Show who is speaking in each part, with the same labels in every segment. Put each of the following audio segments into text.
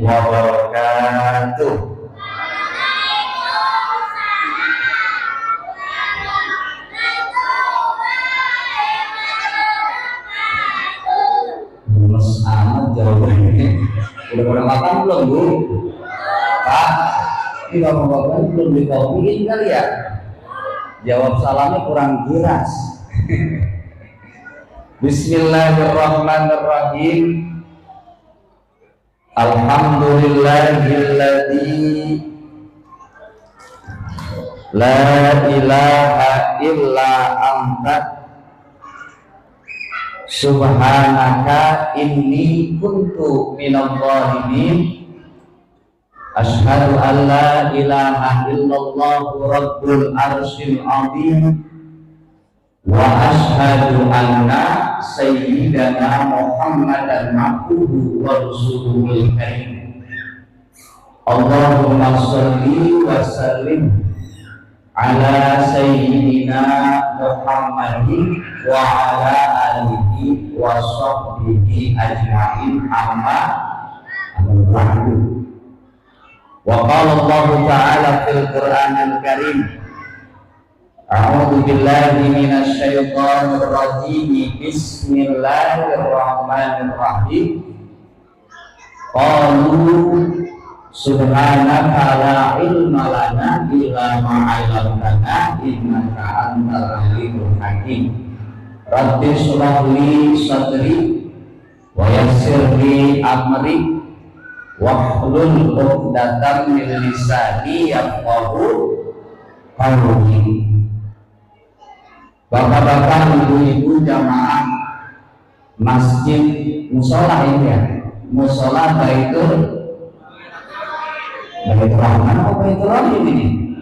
Speaker 1: wabarakatuh. Lemes amat jawabannya. Udah pada makan belum, Bu? Pak, ini bapak-bapak belum dikopiin kali ya? Jawab salamnya kurang giras. Bismillahirrahmanirrahim. Alhamdulillahilladzi la ilaha illa anta subhanaka inni kuntu minadh dhalimin. Asyhadu an la ilaha illallah rabbul arsyil azim wa asyhadu anna sayyidana Muhammadan abduhu wa rasuluhul karim. Allahumma shalli wa sallim ala sayyidina Muhammadin wa ala alihi wa sahbihi ajma'in, amma ba'du. Wa qala Allah ta'ala fil Qur'anil Karim, a'udzu billahi minasy syaithanir rajim, bismillahirrahmanirrahim. Qalu subhanaka la ilma lana illa ma 'allamtana innaka antal alimul hakim. Rabbi shrah li sadri wa yassir li amri wahlul 'uqdatam min lisani yafqahu qawli. Bapak-bapak, ibu-ibu jamaah masjid musola ini ya, musola Baitur Rahman apa Baitur Rahim ini?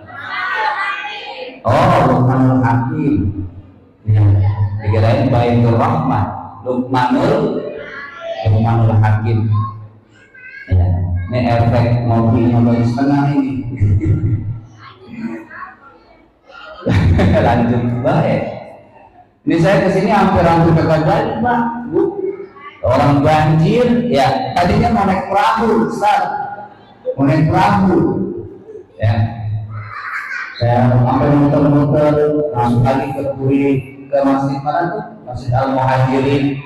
Speaker 1: Oh, Luqmanul Hakim. Ya, dikirain Baitur Rahman, Luqmanul Hakim. Ya, ini efek mobilnya baru setengah ini. Lanjut baik. Ini saya kesini hampir kegagalan, Pak, Bu. Orang banjir, ya. Tadinya mau naik perahu, Ustaz. Mau naik perahu, ya. Saya sampai muter-muter, langsung lagi ke masjid mana tuh? Masjid Al-Muhajirin.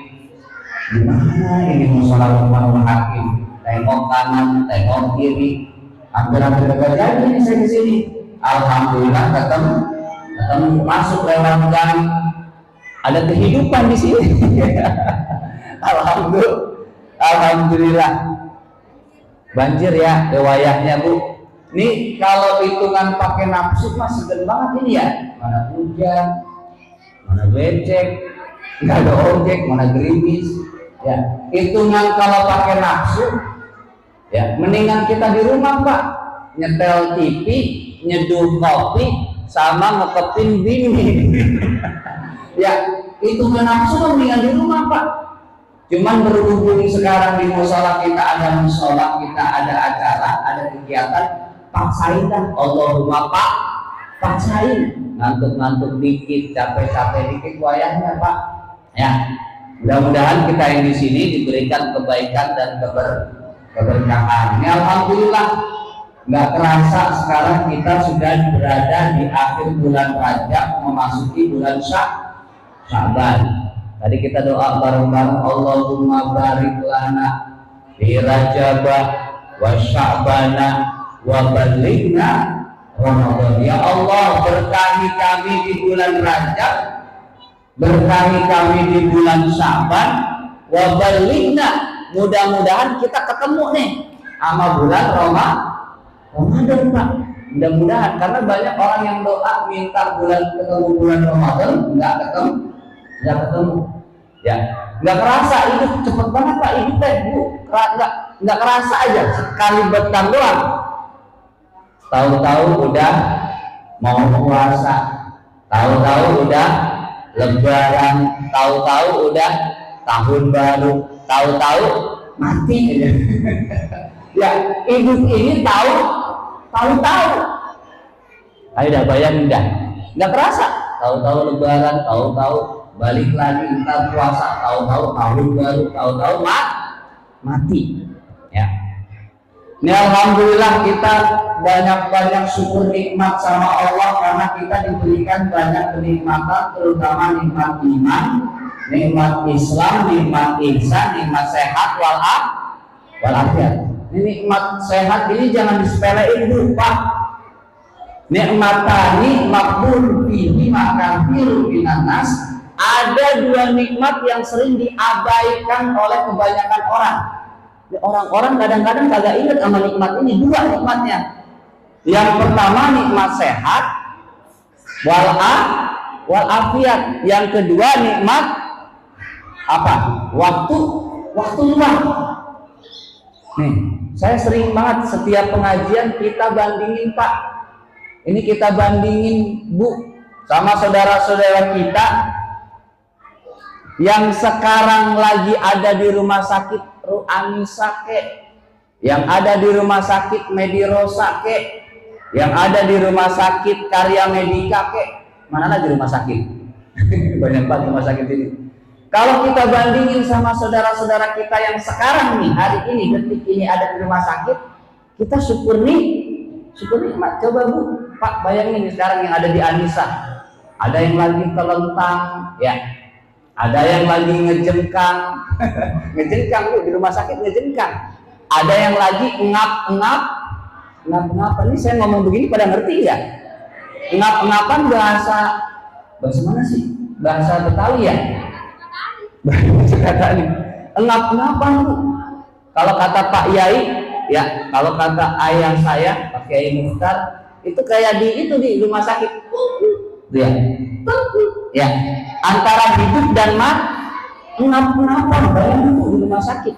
Speaker 1: Gimana ini musola Luqmanul Hakim? Tengok kanan, tengok kiri, hampir kegagalan ini saya kesini. Alhamdulillah ketemu masuk lewat gang. Ada kehidupan di sini. Alhamdulillah. Banjir ya riwayatnya, Bu. Nih kalau hitungan pakai nafsu mah segan banget ini ya. Mana hujan, mana becek, nggak ada ojek, mana gerimis. Ya, hitungan kalau pakai nafsu, ya mendingan kita di rumah, Pak. Nyetel TV, nyeduh kopi, sama ngekepin bini. Ya, itu nafsu mendingan di rumah, Pak. Cuman berhubung sekarang di musola kita ada musola, kita ada acara, ada kegiatan, paksain dah. Allahumma paksain. Ngantuk-ngantuk dikit, capek-capek dikit wayahnya, Pak. Ya, mudah-mudahan kita yang di sini diberikan kebaikan dan keberkahan. Ini alhamdulillah. Nggak terasa sekarang kita sudah berada di akhir bulan Rajab memasuki bulan Sya'ban. Tadi kita doa bareng-bareng, Allahumma barik lana fi Rajabah wa Sya'bana wa balighna Ramadan. Ya Allah, berkahi kami di bulan Rajab, berkahi kami di bulan Sya'ban, wa balighna, mudah-mudahan kita ketemu nih sama bulan Ramadan, Pak. Mudah-mudahan, karena banyak orang yang doa minta ketemu bulan Ramadan, nggak ketemu. Ya, nggak kerasa itu cepet banget, Pak. Ini teh, Bu, nggak kerasa aja sekali betang doang. Tahu-tahu udah mau puasa, tahu-tahu udah Lebaran, tahu-tahu udah tahun baru, tahu-tahu mati aja. Ya, hidup ini tahu-tahu. Ayo dah bayangin dah, nggak kerasa. Tahu-tahu Lebaran, tahu-tahu balik lagi ntar puasa, tahu-tahu tahun baru, tahu-tahu mati. Ya, Ini alhamdulillah kita banyak-banyak syukur nikmat sama Allah karena kita diberikan banyak kenikmatan, terutama nikmat iman, nikmat Islam, nikmat ihsan, nikmat sehat walafiat. Ini nikmat sehat ini jangan disepelein dulu, Pak. Nikmatani makbul fihi makan firu minanas. Ada dua nikmat yang sering diabaikan oleh kebanyakan orang. Orang-orang kadang-kadang kagak ingat sama nikmat ini, dua nikmatnya. Yang pertama nikmat sehat walafiat. Yang kedua nikmat apa? Waktu luang. Nih, saya sering banget setiap pengajian kita bandingin, Pak. Ini kita bandingin, Bu, sama saudara-saudara kita yang sekarang lagi ada di rumah sakit Ru'anisa yang ada di rumah sakit Medirosa yang ada di rumah sakit Karya Medika mana lagi rumah sakit banyak banget rumah sakit ini. Kalau kita bandingin sama saudara-saudara kita yang sekarang nih, hari ini, detik ini ada di rumah sakit, kita syukur nikmat. Coba Bu, Pak, bayangin nih sekarang yang ada di Anissa, ada yang lagi telentang, ya, ada yang lagi ngejengkang, ngejengkang Bu, di rumah sakit ngejengkang. Ada yang lagi ngap-ngap. Ini saya ngomong begini pada ngerti ya? Ngap-ngapan bahasa mana sih? Bahasa Betawi ya? Kata ini engap-ngapan Bu. Kalau kata Pak Yai, ya, kalau kata ayah saya Pak Yai Mukhtar, itu kayak di rumah sakit, ya, antara hidup dan mati, engap-ngapan bayangin Bu, di rumah sakit.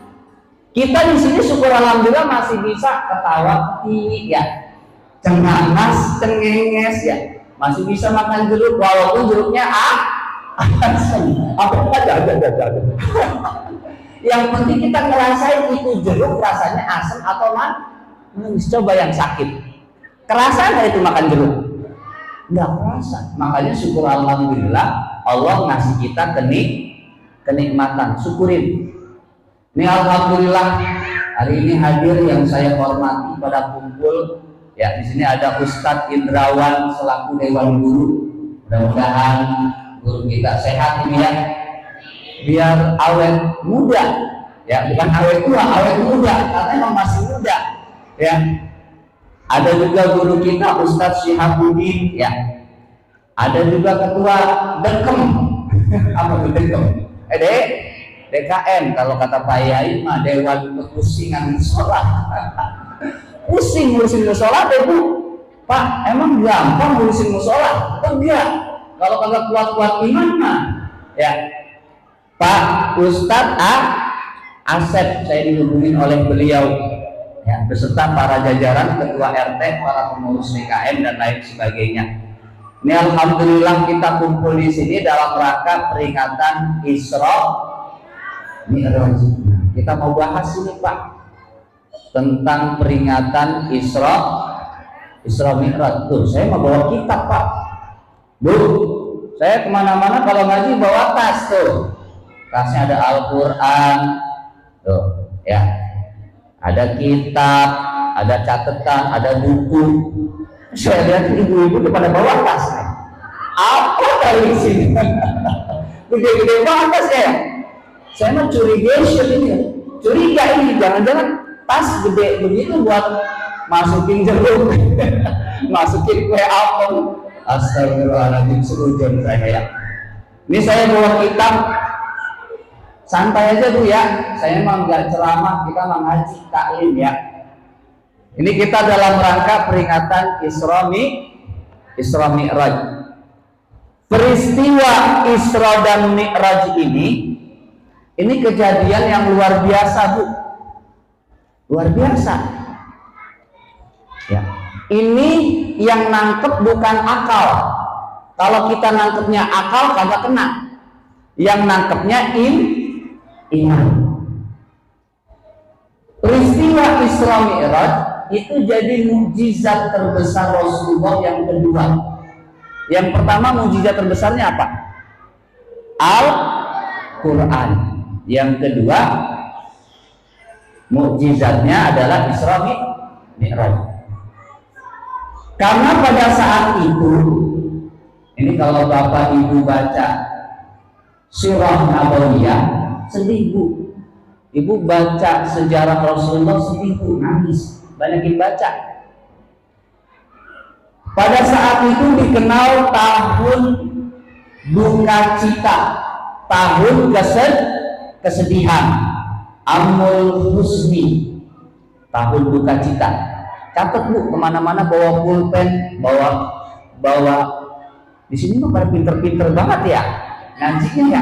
Speaker 1: Kita di sini syukur alhamdulillah masih bisa ketawa, ya, cengangas, cengenges, ya, masih bisa makan jeruk walaupun jeruknya asam. Apa ada. Yang penting kita ngerasain itu jeruk rasanya asam atau manis. Coba yang sakit, kerasa nggak itu makan jeruk? Nggak kerasa. Makanya syukur alhamdulillah Allah ngasih kita kenikmatan, syukurin. Ini alhamdulillah hari ini hadir yang saya hormati pada kumpul. Ya, di sini ada Ustadz Indrawan selaku Dewan Guru. Mudah-mudahan guru kita sehat ini ya, biar awet muda, ya, bukan awet tua, awet muda, karena memang masih muda, ya. Ada juga guru kita Ustadz Syihabuddin, ya. Ada juga ketua Dekem, apa itu Dekem? DKM, kalau kata Pak Yai mah Dewan Kepusingan Musola. Pusing ngurusin musola deh Bu. Pak, emang gampang ngurusin musola? Enggak. Kalau kagak kuat-kuat iman mah, ya. Pak Ustadz Asep, saya dihubungin oleh beliau, ya, beserta para jajaran ketua RT, para pengurus DKM dan lain sebagainya. Ini alhamdulillah kita kumpul di sini dalam rangka peringatan Isra Mi'raj. Kita mau bahas ini Pak tentang peringatan Isra Mi'raj. Tuh, saya mau bawa kitab Pak. Bu, saya kemana-mana kalau ngaji bawa tas tuh. Tasnya ada Al-Quran, tuh, ya. Ada kitab, ada catatan, ada buku. Saya lihat ibu-ibu pada bawa tas. Apa kali sini? Gede-gede banget tasnya. Saya mah curiga ini, jangan-jangan tas gede begitu buat masukin jeruk, masukin kue apel. Astagfirullahaladzim, serujon saya ya. Ini saya bawa kitab, santai aja Bu ya. Saya mah nggak ceramah, kita mengaji taklim ya. Ini kita dalam rangka peringatan Isra Mi'raj. Peristiwa Isra dan Mi'raj ini kejadian yang luar biasa Bu, luar biasa. Ya, ini yang nangkep bukan akal. Kalau kita nangkepnya akal kagak kena. Yang nangkepnya iman. Peristiwa Isra Mi'raj itu jadi mukjizat terbesar Rasulullah yang kedua. Yang pertama mukjizat terbesarnya apa? Al-Quran. Yang kedua mukjizatnya adalah Isra Mi'raj. Karena pada saat itu, ini kalau Bapak Ibu baca Sirah Nabawiyah, sedih Bu. Ibu baca sejarah Rasulullah, sedih Bu, nangis. Banyakin baca. Pada saat itu dikenal tahun duka cita, tahun kesedihan, Amul Husni, tahun duka cita. Catat Bu, kemana-mana bawa pulpen, bawa. Di sini mah pada pinter-pinter banget ya, ngajinya ya.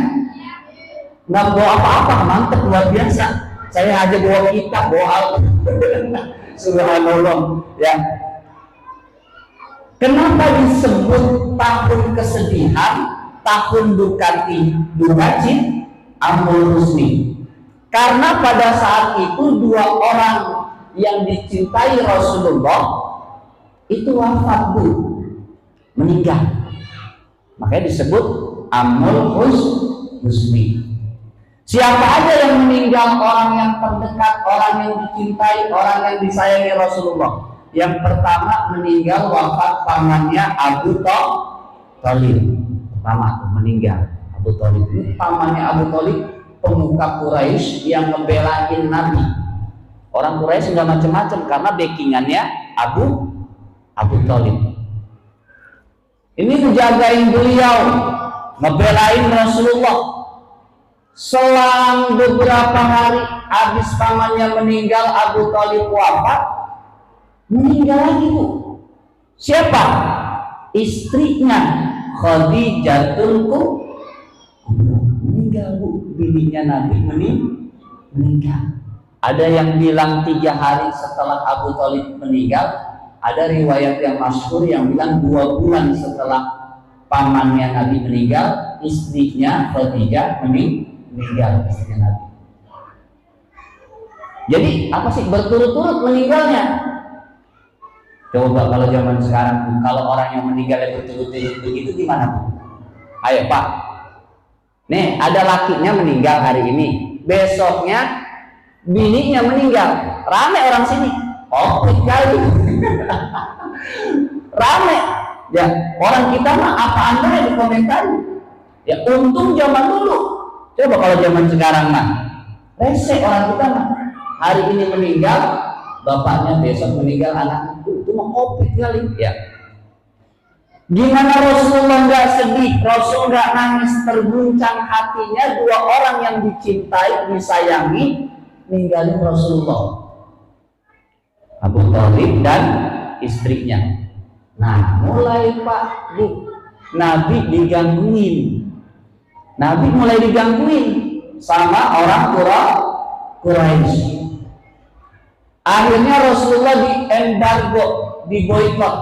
Speaker 1: Nggak bawa apa-apa, mantep luar biasa. Saya aja bawa kitab, bawa Al-Quran. Subhanallah, ya. Kenapa disebut tahun kesedihan, tahun duka cita, Amul Husni? Karena pada saat itu dua orang yang dicintai Rasulullah itu wafat Bu, meninggal. Makanya disebut Amul Husni. Siapa aja yang meninggal, orang yang terdekat, orang yang dicintai, orang yang disayangi Rasulullah. Yang pertama meninggal, wafat pamannya Abu Thalib. Pertama tuh meninggal Abu Thalib. Ini pamannya Abu Thalib, pemuka Quraisy yang ngebelain Nabi. Orang Quraisy nggak macam-macam karena backingannya Abu Thalib. Ini menjagain beliau, ngebelain Rasulullah. Selang beberapa hari habis pamannya meninggal, Abu Thalib wafat, meninggal lagi Bu. Siapa? Istrinya Khadijatul Kubra. Meninggal Bu, bininya Nabi meninggal. Ada yang bilang 3 hari setelah Abu Thalib meninggal. Ada riwayat yang masyhur yang bilang 2 bulan setelah pamannya Nabi meninggal, istrinya Khadijah meninggal, istrinya Nabi. Jadi apa sih berturut-turut meninggalnya? Coba kalau zaman sekarang, kalau orang yang meninggal berturut-turut begitu gimana Bu? Ayo Pak, nih ada lakinya meninggal hari ini, besoknya bininya meninggal, rame orang sini. Oh kali rame ya, orang kita mah apa anda yang dikomentari ya. Untung zaman dulu, coba kalau zaman sekarang mah rese orang kita mah. Hari ini meninggal bapaknya, besok meninggal anaknya, itu mah kopi kali ya. Gimana Rasulullah nggak sedih, Rasul nggak nangis, terguncang hatinya. 2 orang yang dicintai, disayangi, ninggalin Rasulullah, Abu Thalib dan istrinya. Nah, mulai Pak Bu, Nabi digangguin. Nabi mulai digangguin sama orang Quraisy. Akhirnya Rasulullah diembargo, diboikot.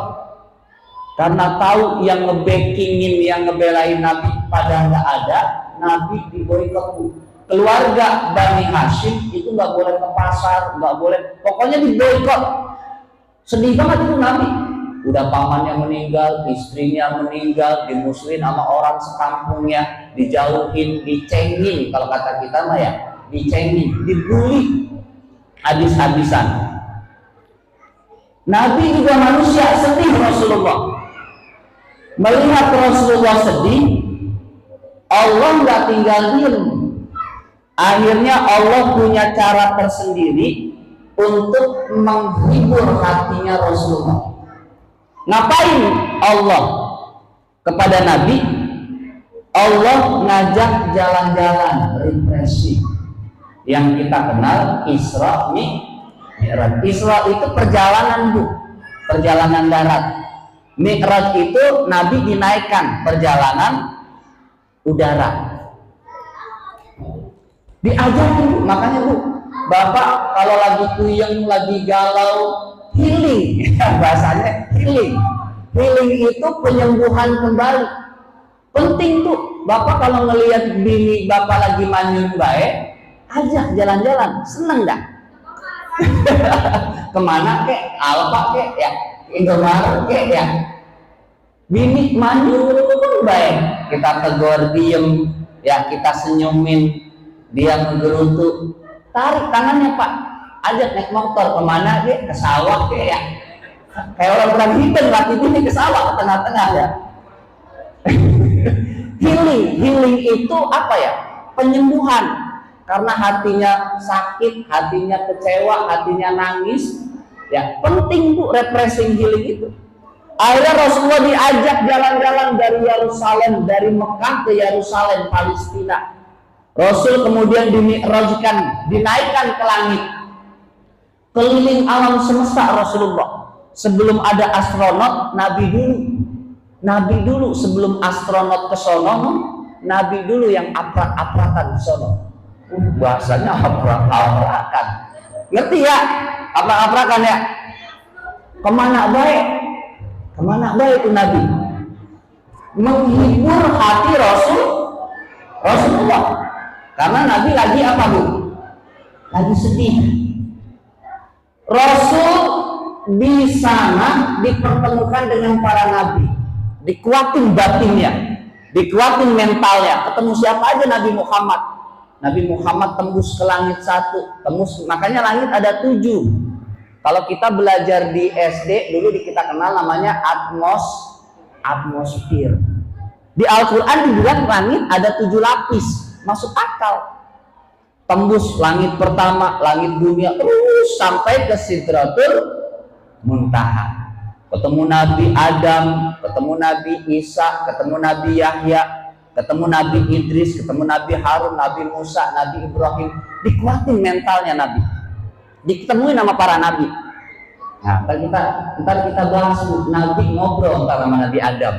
Speaker 1: Karena tahu yang ngebackingin, yang ngebelain Nabi pada nggak ada, Nabi diboikot. Keluarga Bani Hashim itu nggak boleh ke pasar, nggak boleh, pokoknya diboikot. Sedih banget itu Nabi. Udah pamannya meninggal, istrinya meninggal, dimusuhin sama orang sekampungnya, dijauhin, dicengin, kalau kata kita mah ya, dicengin, dibully habis-habisan. Nabi juga manusia, sedih Rasulullah. Melihat Rasulullah sedih, Allah nggak tinggal diam. Akhirnya Allah punya cara tersendiri untuk menghibur hatinya Rasulullah. Ngapain Allah kepada Nabi? Allah ngajak jalan-jalan, refreshing, yang kita kenal Isra Mi'raj. Isra itu perjalanan Bu, perjalanan darat. Mi'raj itu Nabi dinaikkan, perjalanan udara. Diajarin, makanya Bu, Bapak kalau lagi puyeng, lagi galau, healing, bahasanya healing. Healing itu penyembuhan kembali. Penting tuh, Bapak kalau ngelihat bini Bapak lagi manyun baik, ajak jalan-jalan, seneng dah. Kemana kek, Alfa kek ya, Indomaret kek ya. Bini manyun baik, kita tegur diem, ya kita senyumin. Dia menggerutu, tarik tangannya Pak, ajak naik motor kemana dia, ke sawah dia ya. Kayak orang perang hitam lagi ini ke sawah ke tengah-tengah ya. Healing itu apa ya? Penyembuhan. Karena hatinya sakit, hatinya kecewa, hatinya nangis. Ya, penting Bu refreshing healing itu. Akhirnya Rasulullah diajak jalan-jalan dari Yerusalem, dari Mekah ke Yerusalem, Palestina. Rasul kemudian dimi'rajkan, dinaikkan ke langit. Keliling alam semesta Rasulullah. Sebelum ada astronot, Nabi dulu sebelum astronot ke sono, Nabi dulu yang aprak-aprakan di sono. Bahasanya aprak-aprakan. Ngerti ya? Aprak-aprakan ya? Kemana baik? Kemana baik itu Nabi? Menghibur hati Rasulullah. Karena Nabi lagi apa Bu? Lagi sedih. Rasul di sana dipertemukan dengan para nabi, dikuatin batinnya, dikuatin mentalnya. Ketemu siapa aja? Nabi Muhammad. Nabi Muhammad tembus ke langit 1, makanya langit ada 7. Kalau kita belajar di SD dulu kita kenal namanya atmosfer. Di Al-Quran dibilang langit ada 7 lapis, masuk akal. Tembus langit pertama, langit dunia, terus sampai ke Sidratul Muntaha. Ketemu Nabi Adam, ketemu Nabi Isa, ketemu Nabi Yahya, ketemu Nabi Idris, ketemu Nabi Harun, Nabi Musa, Nabi Ibrahim. Dikuatin mentalnya Nabi. Diketemuin sama para nabi. Nah, ntar kita bahas Nabi ngobrol sama Nabi Adam.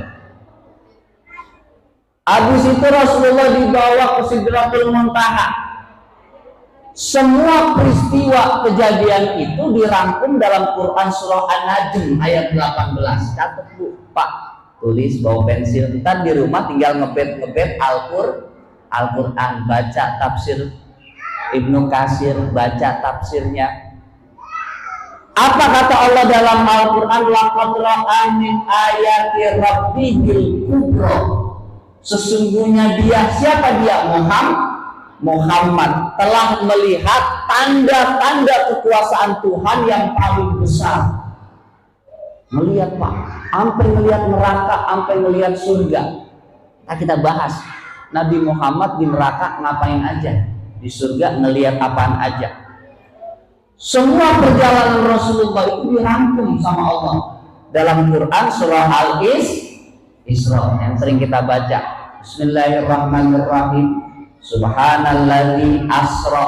Speaker 1: Habis itu Rasulullah dibawa ke Sidratul Muntaha. Semua peristiwa kejadian itu dirangkum dalam Quran surah An-Najm ayat 18. Catat Bu, Pak, tulis bawa pensil. Ntar di rumah tinggal ngebet Al-Quran, baca tafsir Ibnu Katsir, baca tafsirnya. Apa kata Allah dalam Al-Quran? Laqad ra'a min ayati rabbihil kubra. Sesungguhnya dia, siapa dia? Muhammad telah melihat tanda-tanda kekuasaan Tuhan yang paling besar. Melihat Pak, sampai melihat neraka, sampai melihat surga. Nah, kita bahas Nabi Muhammad di neraka ngapain aja, di surga ngelihat apaan aja. Semua perjalanan Rasulullah itu dirangkum sama Allah dalam Quran surah Al-Isra yang sering kita baca. Bismillahirrahmanirrahim. Subhanalladzi asra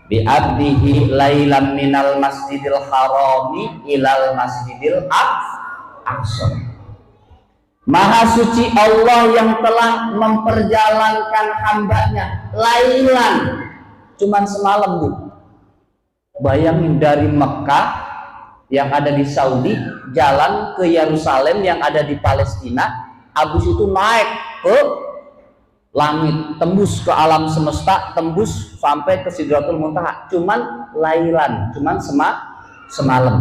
Speaker 1: bi abdihi lailan minal masjidil harami ilal masjidil aqsa. Maha suci Allah yang telah memperjalankan hambanya lailan, cuman semalam Bu. Bayangin dari Mekah yang ada di Saudi jalan ke Yerusalem yang ada di Palestina, habis itu naik ke langit, tembus ke alam semesta, tembus sampai ke Sidratul Muntaha, cuman lailan, cuman semalam.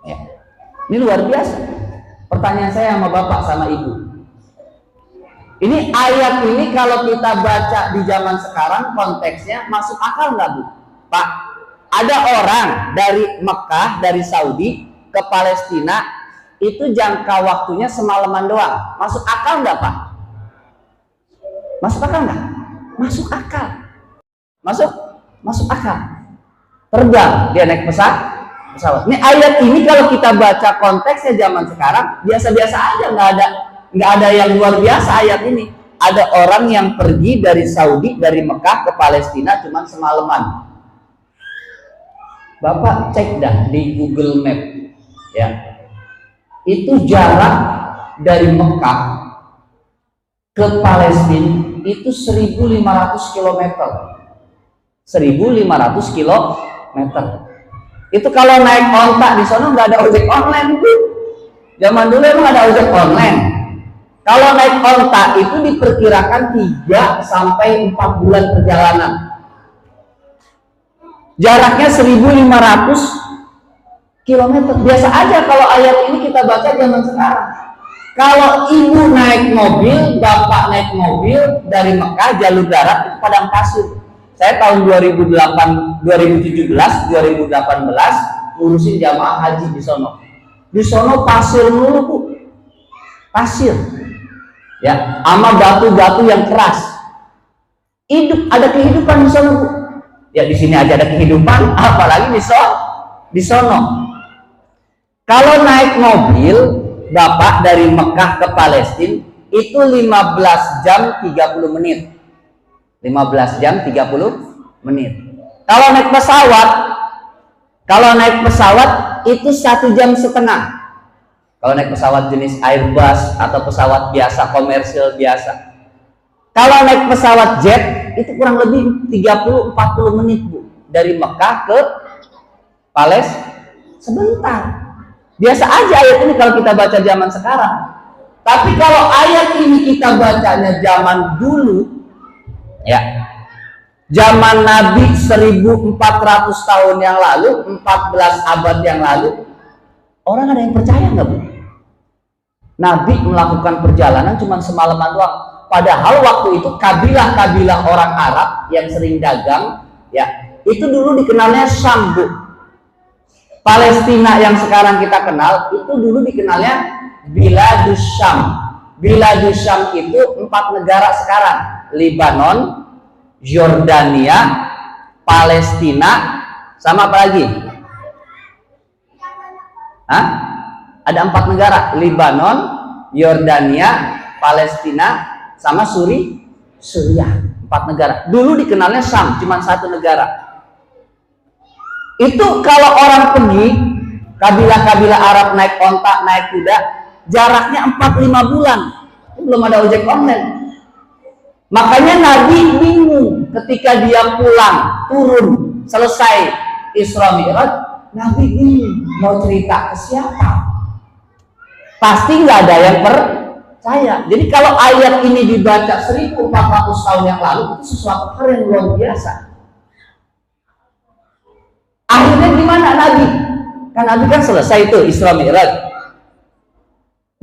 Speaker 1: Ya. Ini luar biasa. Pertanyaan saya sama Bapak sama Ibu, ini ayat ini kalau kita baca di zaman sekarang konteksnya masuk akal nggak Bu? Pak, ada orang dari Mekah, dari Saudi ke Palestina, itu jangka waktunya semalaman doang, masuk akal nggak Pak? Masuk akal nggak? Masuk akal. Masuk akal. Terbang dia naik pesawat. Ini ayat ini kalau kita baca konteksnya zaman sekarang biasa-biasa aja, nggak ada yang luar biasa ayat ini. Ada orang yang pergi dari Saudi, dari Mekah ke Palestina cuma semalaman. Bapak cek dah di Google Map, ya. Itu jarak dari Mekah ke Palestina itu 1.500 km. 1.500 km. Itu kalau naik onta di sana nggak ada ojek online Bu. Zaman dulu emang ada ojek online. Kalau naik onta itu diperkirakan 3 sampai 4 bulan perjalanan. Jaraknya 1.500 km. Biasa aja kalau ayat ini kita baca zaman sekarang. Kalau ibu naik mobil, bapak naik mobil dari Mekah jalur darat itu padang pasir, Saya tahun 2017, 2018 ngurusin jamaah haji di sono. Di sono pasir mulu, Bu. Pasir. Ya, sama batu-batu yang keras. Ada kehidupan di sono, Bu. Ya di sini aja ada kehidupan, apalagi di sono. Kalau naik mobil Bapak dari Mekah ke Palestina itu 15 jam 30 menit. 15 jam 30 menit. Kalau naik pesawat itu 1 jam setengah. Kalau naik pesawat jenis Airbus atau pesawat biasa komersial biasa. Kalau naik pesawat jet itu kurang lebih 30-40 menit, Bu. Dari Mekah ke Palestina sebentar. Biasa aja ayat ini kalau kita baca zaman sekarang. Tapi kalau ayat ini kita bacanya zaman dulu, ya, zaman Nabi 1400 tahun yang lalu, 14 abad yang lalu, orang ada yang percaya nggak, Bu? Nabi melakukan perjalanan cuma semalaman doang. Padahal waktu itu kabilah-kabilah orang Arab yang sering dagang, ya, itu dulu dikenalnya Syam, Bu. Palestina yang sekarang kita kenal, itu dulu dikenalnya Biladus Syam. Biladus Syam itu 4 negara sekarang. Lebanon, Yordania, Palestina, sama apa lagi? Hah? Ada 4 negara, Lebanon, Yordania, Palestina, sama Suriah. 4 negara. Dulu dikenalnya Syam, cuma 1 negara. Itu kalau orang pergi, kabilah-kabilah Arab naik onta, naik kuda, jaraknya 4-5 bulan. Belum ada ojek online. Makanya Nabi bingung ketika dia pulang, turun, selesai Isra Mi'raj, Nabi bingung mau cerita ke siapa. Pasti nggak ada yang percaya. Jadi kalau ayat ini dibaca 1400 tahun yang lalu, itu sesuatu hal yang luar biasa. Akhirnya gimana Nabi? Kan Nabi kan selesai itu Isra Mi'raj.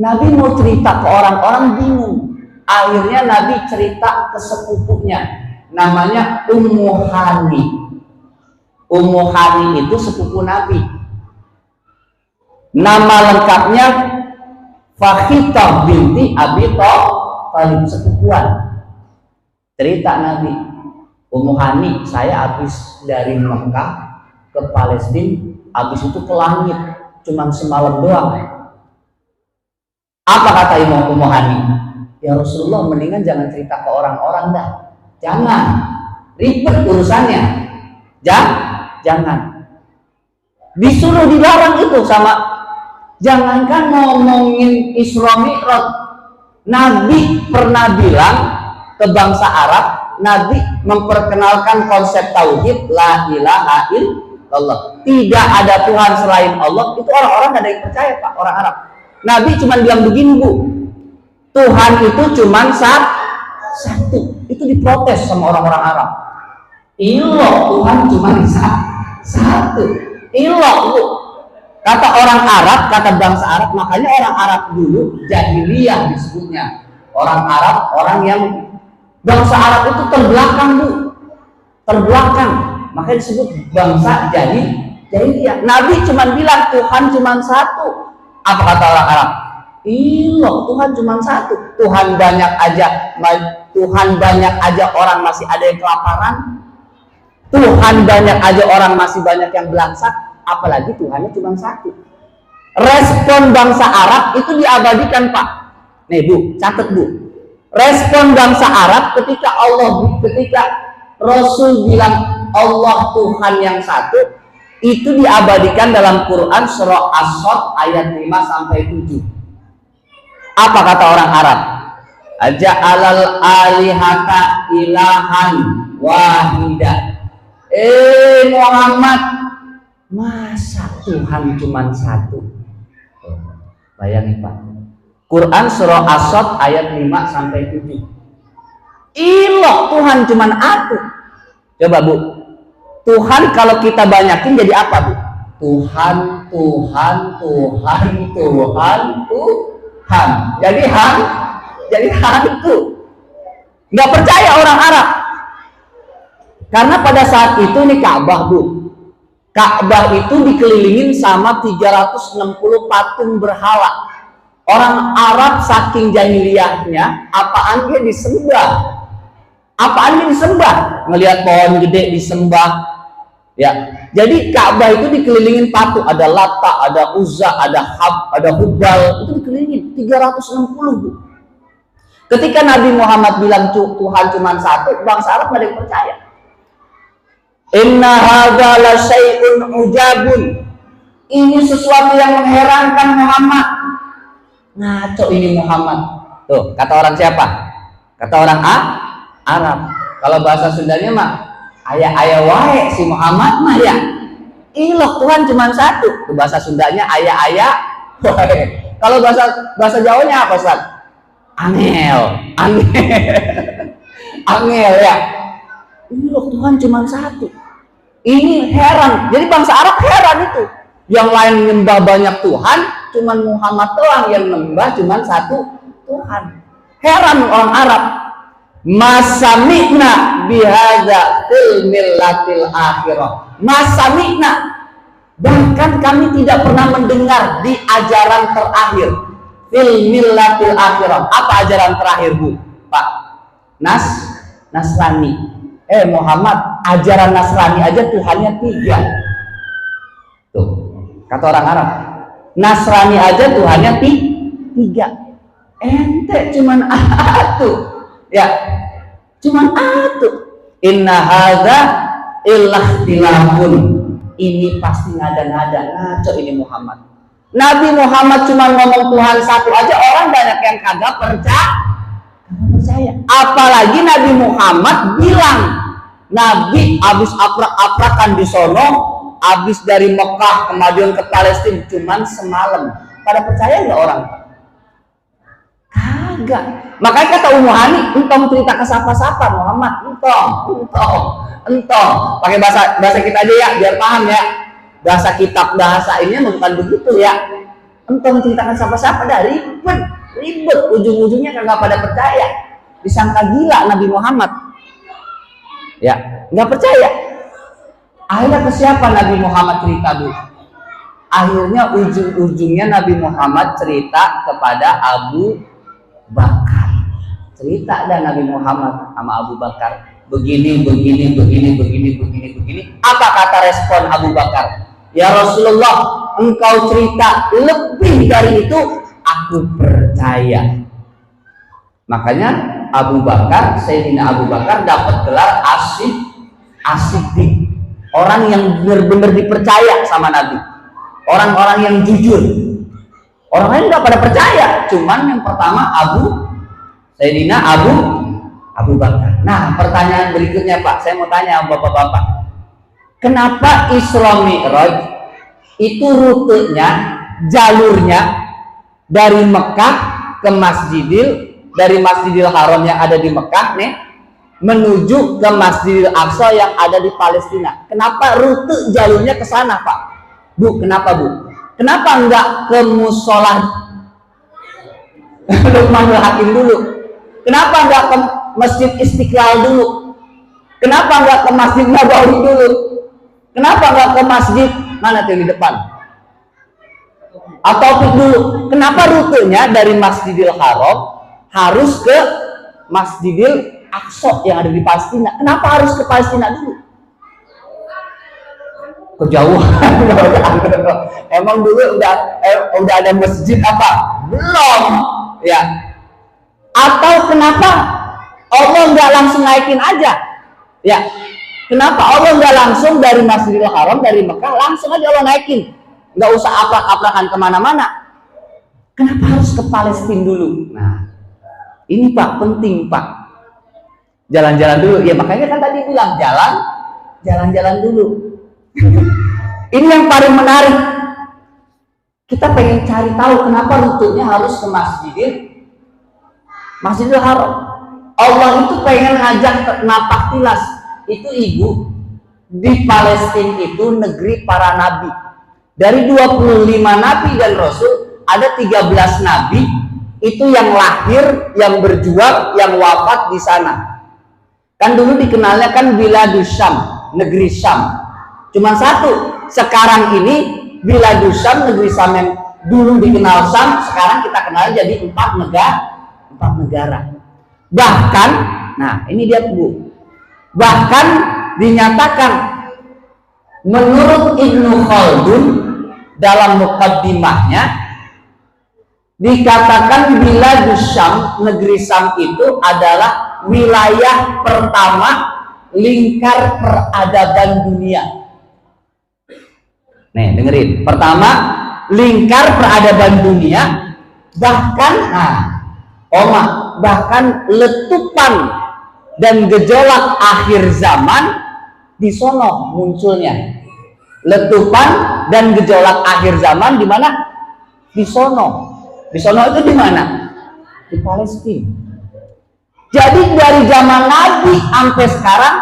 Speaker 1: Nabi mau cerita ke orang-orang bingung. Akhirnya Nabi cerita ke sepupunya, namanya Ummu Hani. Ummu Hani itu sepupu Nabi. Nama lengkapnya Fakhitah binti Abi Thalib, sepupuan. Cerita Nabi, Ummu Hani, saya habis dari Mekah ke Palestina, habis itu ke langit, cuma semalam doang. Apa kata Ummu Hani? Ya Rasulullah, mendingan jangan cerita ke orang-orang dah. Jangan, ribet urusannya. Jangan. Disuruh dilarang itu sama. Jangankan ngomongin Isra Mi'raj, Nabi pernah bilang ke bangsa Arab, Nabi memperkenalkan konsep tauhid, la ilaha illallah, tidak ada Tuhan selain Allah. Itu orang-orang gak ada yang percaya, Pak, orang Arab. Nabi cuma bilang begini, Bu, Tuhan itu cuma satu. Itu diprotes sama orang-orang Arab. Ilah, Tuhan cuma satu. Ilah, Bu. Kata orang Arab, kata bangsa Arab, makanya orang Arab dulu jahiliyah disebutnya. Orang Arab, orang yang bangsa Arab itu terbelakang, Bu. Terbelakang. Makanya disebut bangsa jahiliyah. Nabi cuma bilang Tuhan cuma satu. Apa kata orang Arab? Ilah, Tuhan cuma satu. Tuhan banyak aja orang masih ada yang kelaparan. Tuhan banyak aja orang masih banyak yang belangsak. Apalagi Tuhannya cuma satu. Respon bangsa Arab itu diabadikan, Pak. Nih, Bu, catat, Bu. Respon bangsa Arab ketika Rasul bilang Allah Tuhan yang satu, itu diabadikan dalam Quran surah As-Sadd ayat 5 sampai 7. Apa kata orang Arab? Aja'alal alihata ilahan wahida. Muhammad, masa Tuhan cuma satu? Bayangin, Pak. Quran surah As-Sadd ayat 5 sampai 7. Ilah, Tuhan cuma satu. Coba, Bu. Tuhan kalau kita banyakin jadi apa, Bu? Tuhan. Jadi hantu. Nggak percaya orang Arab. Karena pada saat itu nih Ka'bah, Bu. Ka'bah itu dikelilingin sama 360 patung berhala. Orang Arab saking jahiliyahnya, apaan dia disembah? Apaan dia disembah? Ngelihat pohon gede disembah. Ya. Jadi Ka'bah itu dikelilingin patung, ada Lata, ada Uzza, ada Hubal, itu dikelilingin 360, Bu. Ketika Nabi Muhammad bilang Tuhan cuma satu, bangsa Arab nggak ada yang percaya. Inna hadza la syai'un ujabun. Ini sesuatu yang mengherankan Muhammad. Ngaco ini Muhammad. Tuh, kata orang siapa? Kata orang Arab. Kalau bahasa Sundanya mah ayah wae si Muhammad mah ya. Ini loh Tuhan cuma satu. Tuh, bahasa Sundanya ayah wae. Kalau bahasa Jawanya apa, Ustaz? Angel ya. Ini loh Tuhan cuma satu. Ini heran. Jadi bangsa Arab heran itu. Yang lain nyembah banyak Tuhan, cuman Muhammad doang yang nyembah cuman satu Tuhan. Heran orang Arab. Masamikna bihadza fil millatil akhirah. Masamikna, bahkan kami tidak pernah mendengar di ajaran terakhir. Fil millatil akhirah. Apa ajaran terakhir, Bu? Pak Nasrani. Muhammad, ajaran Nasrani aja Tuhannya 3. Tuh, kata orang Arab. Nasrani aja Tuhannya 3. Ente cuman satu. Ya. Cuman satu. Inna hadza illahtilafun. Ini pasti ngada-ngada. Ngaco ini Muhammad. Nabi Muhammad cuma ngomong Tuhan satu aja, orang banyak yang kagak percaya. Apalagi Nabi Muhammad bilang, Nabi habis aprak-aprakan di sono, habis dari Mekah kemajuan ke Palestina cuman semalam. Pada percaya nggak orang? Kagak. Makanya kata Ummu Hani, entong cerita ke siapa-siapa Muhammad, entong. Pakai bahasa kita aja ya, biar paham ya. Bahasa kitab bahasa ini bukan begitu ya. Entong ceritakan siapa-siapa dah ribet, ujung-ujungnya kagak pada percaya. Disangka gila Nabi Muhammad. Ya, nggak percaya. Akhirnya ke siapa Nabi Muhammad cerita, Bu? Akhirnya ujung-ujungnya Nabi Muhammad cerita kepada Abu Bakar. Cerita dan Nabi Muhammad sama Abu Bakar. Begini. Apa kata respon Abu Bakar? Ya Rasulullah, engkau cerita lebih dari itu, aku percaya. Makanya Sayyidina Abu Bakar dapat gelar As-Siddiq. Orang yang benar-benar dipercaya sama Nabi. Orang-orang yang jujur. Orang lain nggak pada percaya. Cuman yang pertama Sayyidina Abu Bakar. Nah, pertanyaan berikutnya Pak, saya mau tanya Bapak-bapak. Kenapa Isra Mi'raj itu rutenya, jalurnya dari Mekah ke dari Masjidil Haram yang ada di Mekah nih menuju ke Masjidil Aqsa yang ada di Palestina? Kenapa rute jalurnya ke sana, Pak? Bu, kenapa, Bu? Kenapa enggak ke musola Luqmanul Hakim dulu? Kenapa enggak ke Masjid Istiqlal dulu? Kenapa enggak ke Masjid Nabawi dulu? Kenapa enggak ke masjid mana tuh di depan? At-Taufiq dulu. Kenapa rutenya dari Masjidil Haram harus ke Masjidil Aqsa yang ada di Palestina? Kenapa harus ke Palestina dulu? Kejauhan. Emang dulu udah ada masjid apa? Belum. Ya. Atau kenapa Allah nggak langsung naikin aja? Ya. Kenapa Allah nggak langsung dari Masjidil Haram, dari Mekah langsung aja Allah naikin? Nggak usah aprak-aprakan kemana-mana. Kenapa harus ke Palestina dulu? Nah, ini Pak penting Pak. Jalan-jalan dulu. Ya makanya kan tadi bilang jalan-jalan dulu. Ini yang paling menarik. Kita pengen cari tahu kenapa rutenya harus ke Masjidil Haram. Allah itu pengen ngajak napak tilas. Itu Ibu, di Palestina itu negeri para nabi. Dari 25 nabi dan rasul, ada 13 nabi itu yang lahir, yang berjuang, yang wafat di sana. Kan dulu dikenalnya kan Biladus Syam, negeri Syam. Cuman satu. Sekarang ini Biladus Syam, negeri Syam yang dulu dikenal Syam, sekarang kita kenal jadi 4 negara. Bahkan, nah ini dia Bu. Bahkan dinyatakan menurut Ibnu Khaldun dalam mukaddimahnya dikatakan Biladus Syam, negeri Syam itu adalah wilayah pertama lingkar peradaban dunia. Nih dengerin, pertama lingkar peradaban dunia, bahkan bahkan letupan dan gejolak akhir zaman di sono munculnya. Letupan dan gejolak akhir zaman di mana? Di sono. Di sono itu di mana? Di Palestina. Jadi dari zaman Nabi sampai sekarang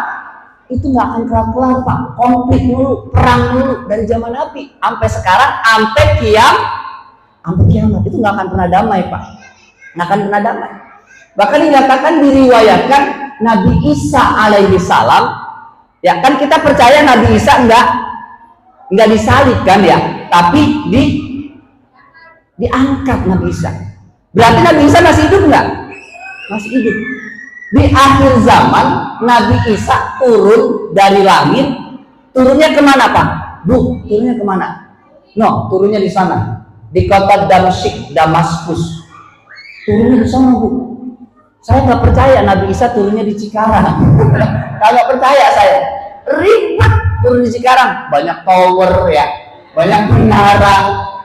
Speaker 1: itu nggak akan kelar-kelar Pak, konflik dulu, perang dulu dari zaman Nabi sampai sekarang, sampai kiamat itu nggak akan pernah damai Pak, nggak akan pernah damai. Bahkan dinyatakan, diriwayatkan Nabi Isa alaihi salam, ya kan kita percaya Nabi Isa nggak disalib kan ya, tapi diangkat Nabi Isa. Berarti Nabi Isa masih hidup nggak? Masih hidup. Di akhir zaman Nabi Isa turun dari langit. Turunnya kemana Pak? Bu, turunnya kemana? No, turunnya di sana, di kota Damaskus. Turunnya di sana Bu. Saya nggak percaya Nabi Isa turunnya di Cikarang. Kalau percaya saya, ribet turun di Cikarang. Banyak tower ya, banyak menara,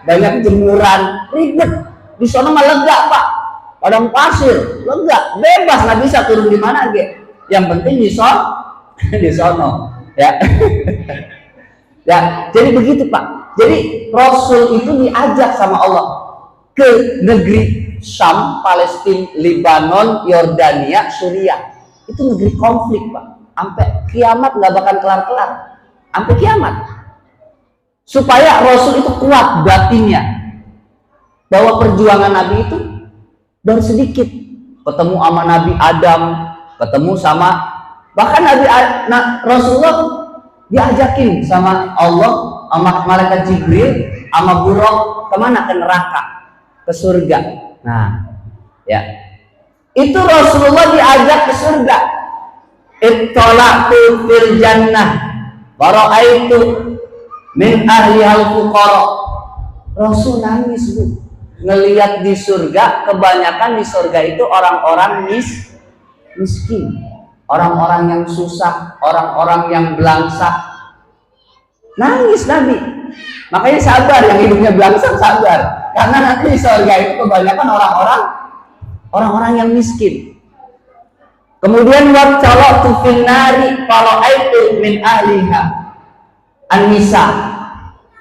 Speaker 1: banyak jemuran, ribet. Di sana mah lega Pak. Padang pasir, lega, bebas, nggak bisa turun di mana ge. Yang penting di sono, ya. Ya, jadi begitu Pak. Jadi Rasul itu diajak sama Allah ke negeri Syam, Palestina, Lebanon, Yordania, Suriah. Itu negeri konflik Pak. Sampai kiamat nggak bakal kelar-kelar. Sampai kiamat. Supaya Rasul itu kuat batinnya bahwa perjuangan Nabi itu baru sedikit, ketemu sama Nabi Adam, ketemu sama bahkan Rasulullah diajakin sama Allah, sama malaikat Jibril, sama Buraq kemana? Ke neraka, ke surga. Nah, ya itu Rasulullah diajak ke surga. Ittala'tu fil jannah wa ra'aitu min ahli al-fuqara. Rasul nangis Bu, ngelihat di surga, kebanyakan di surga itu orang-orang miskin, orang-orang yang susah, orang-orang yang belangsak. Nangis Nabi. Makanya sabar, yang hidupnya belangsak sabar, karena nanti di surga itu kebanyakan orang-orang yang miskin. Kemudian wacalatu finnari fala'aitu min ahliha an-nisa.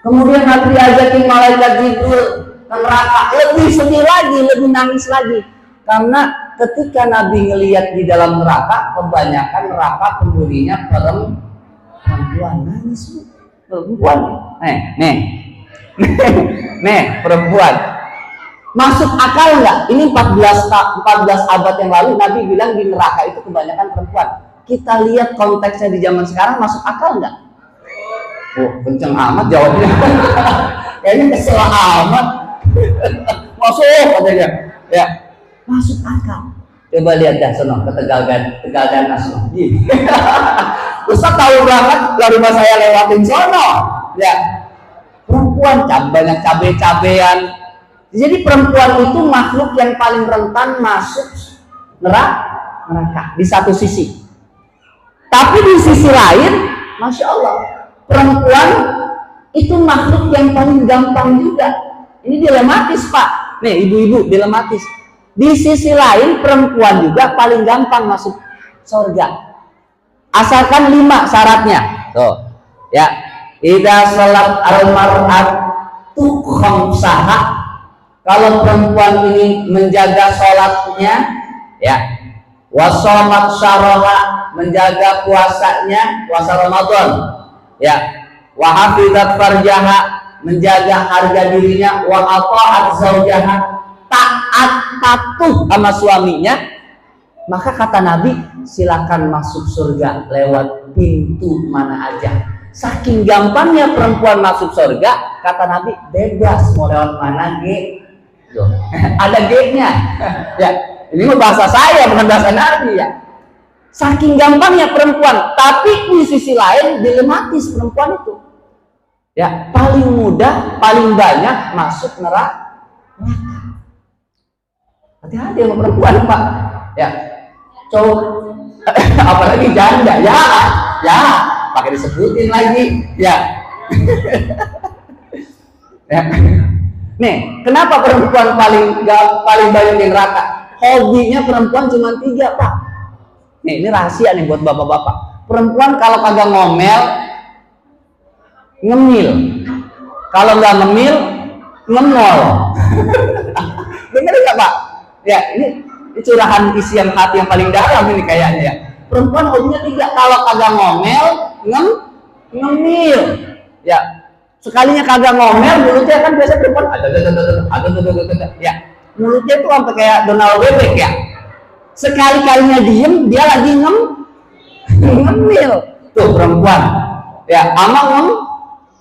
Speaker 1: Kemudian Nabi ajakin malaikat Jibril neraka, lebih sedih lagi, lebih nangis lagi, karena ketika Nabi ngelihat di dalam neraka, kebanyakan neraka penghuninya perempuan. Nangis perempuan, nih perempuan. Masuk akal nggak? Ini 14 abad yang lalu Nabi bilang di neraka itu kebanyakan perempuan. Kita lihat konteksnya di zaman sekarang, masuk akal nggak? Oh, kenceng amat jawabnya. Kayaknya kesel amat. Masuk katanya, ya masuk akal. Coba lihat dah sono ke Tegal Nasional. Ustaz tahu banget, lah rumah saya lewatin sono. Ya, perempuan banyak cabe-cabean. Jadi perempuan itu makhluk yang paling rentan masuk neraka di satu sisi. Tapi di sisi lain, masya Allah, perempuan itu makhluk yang paling gampang juga. Ini dilematis Pak, nih ibu-ibu dilematis. Di sisi lain perempuan juga paling gampang masuk surga. Asalkan 5 syaratnya. Tuh, ya. Idza salat al-mar'atu khamsaha. Kalau perempuan ini menjaga sholatnya, ya, wasomat syaraha, menjaga puasanya, puasa Ramadan, ya, wahafizat farjaha, menjaga harga dirinya, wa ata'at zaujaha, taat patuh sama suaminya, Maka kata Nabi, silakan masuk surga lewat pintu mana aja. Saking gampangnya perempuan masuk surga, kata Nabi, bebas mau lewat mana G. Ada G-nya. Ya, ini mah bahasa saya bukan bahasa Nabi ya. Saking gampangnya perempuan, tapi di sisi lain dilematis perempuan itu. Ya, paling mudah, paling banyak masuk neraka. Hati-hati sama perempuan, Pak. Ya. Cowok apalagi janda, ya pakai disebutin lagi, ya. Ya. Nih, kenapa perempuan paling banyak di neraka? Hobinya perempuan cuma 3, Pak. Nih, ini rahasia nih buat bapak-bapak. Perempuan kalau kagak ngomel, ngemil. Kalau nggak ngemil, ngemol. Bener nggak, Pak? Ya, ini curahan isian hati yang paling dalam ini kayaknya ya. Perempuan hobinya 3, kalau kagak ngomel, ngemil. Ya, sekalinya kagak ngomel, mulutnya kan biasa perempuan ya, mulutnya tuh sampai kayak Donald bebek ya. Sekali-kalinya diem, dia lagi ngemil. Tuh perempuan. Ya, ama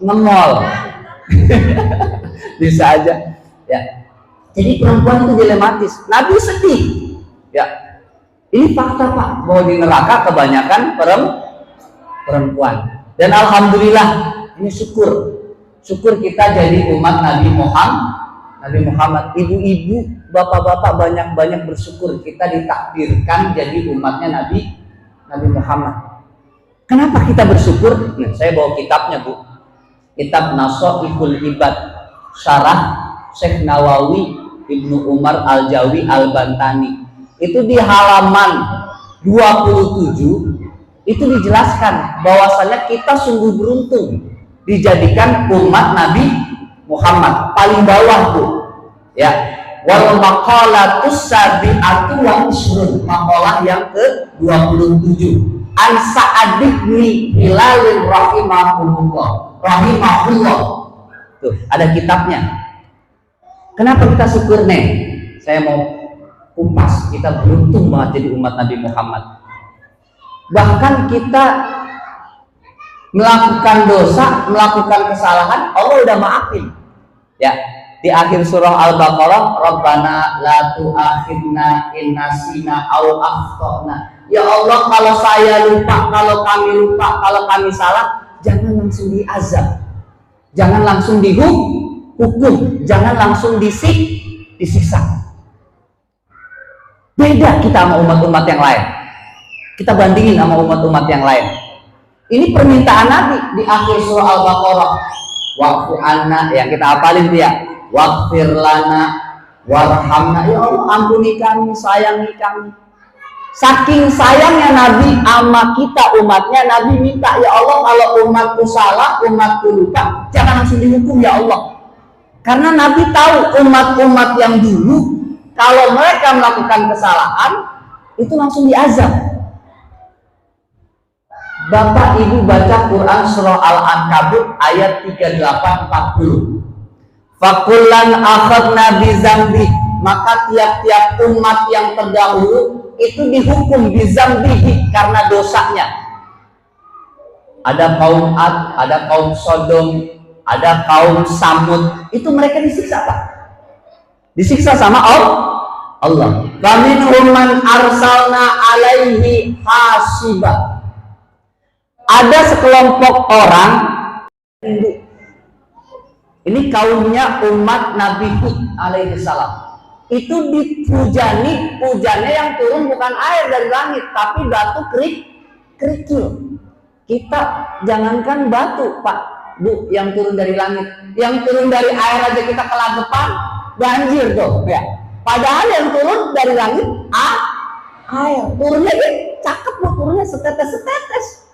Speaker 1: ngemol. Bisa aja. Ya. Jadi perempuan itu dilematis. Nabi sedih. Ya, ini fakta Pak, bahwa di neraka kebanyakan perempuan. Dan alhamdulillah, ini syukur kita jadi umat Nabi Muhammad. Ibu-ibu, bapak-bapak banyak-banyak bersyukur kita ditakdirkan jadi umatnya Nabi Muhammad. Kenapa kita bersyukur? Nah, saya bawa kitabnya Bu. Kitab Nasoihul Ibad, syarah Syekh Nawawi Ibnu Umar Al-Jawi Al-Bantani. Itu di halaman 27 itu dijelaskan bahwasanya kita sungguh beruntung dijadikan umat Nabi Muhammad. Paling bawah tuh ya, wal maqalatus sabi'atu wa isrun, maqalah yang ke-27, an Sa'ad bin Hilal rahimahullah. Tuh, ada kitabnya. Kenapa kita syukur nih? Saya mau kupas, kita beruntung banget jadi umat Nabi Muhammad. Bahkan kita melakukan dosa, melakukan kesalahan, Allah udah maafin. Ya, di akhir surah Al-Baqarah, Rabbana la tu'akhidna in nasina aw akhtana. Ya Allah, kalau saya lupa, kalau kami lupa, kalau kami salah, jangan langsung diazab. Jangan langsung dihukum, jangan langsung disiksa. Beda kita sama umat-umat yang lain. Kita bandingin sama umat-umat yang lain. Ini permintaan Nabi di akhir surah Al-Baqarah. Wa'fu anna, yang kita hafalin dia. Waghfir lana warhamna. Ya Allah, ampuni kami, sayangi kami. Saking sayangnya Nabi sama kita umatnya, Nabi minta, ya Allah, kalau umatku salah, umatku lupa, jangan langsung dihukum ya Allah. Karena Nabi tahu umat-umat yang dulu, kalau mereka melakukan kesalahan, itu langsung diazab. Bapak Ibu baca Quran surah Al-Ankabut ayat 38-40. Fakullan akhadna bizambi, maka tiap-tiap umat yang terdahulu itu dihukum bizambihi karena dosanya. Ada kaum Ad, ada kaum Sodom, ada kaum Samud, itu mereka disiksa Pak. Disiksa sama Allah. Faminhum man arsalna alaihi hasiba. Ada sekelompok orang, ini kaumnya umat Nabi Hud alaihi salam. Itu dihujani, hujannya yang turun bukan air dari langit, tapi batu kerikil. Kita jangankan batu Pak, Bu, yang turun dari langit, yang turun dari air aja kita kelagapan, banjir tuh ya. Padahal yang turun dari langit air, turunnya gitu, cakep Bu, turunnya setetes-setetes.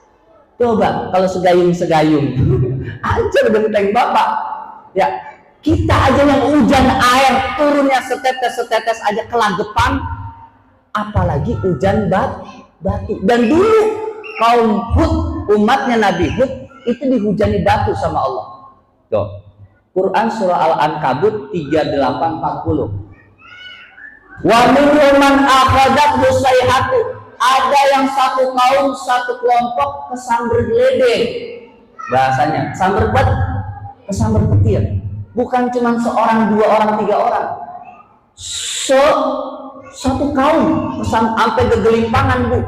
Speaker 1: Coba kalau segayung-segayung hancur genteng Bapak ya. Kita aja yang hujan air turunnya setetes-setetes aja kelagapan, apalagi hujan batu. Dan dulu kaum Hud, umatnya Nabi Hud, itu dihujani batu sama Allah. Tuh, Quran surah Al-Ankabut 38-40. Wa minhum man akhadathu sayhatu. Ada yang satu kaum, satu kelompok kesamber geledek. Bahasanya samber buat kesamber petir. Bukan cuma seorang, dua orang, tiga orang. Satu kaum sampai kegelimpangan, Bu.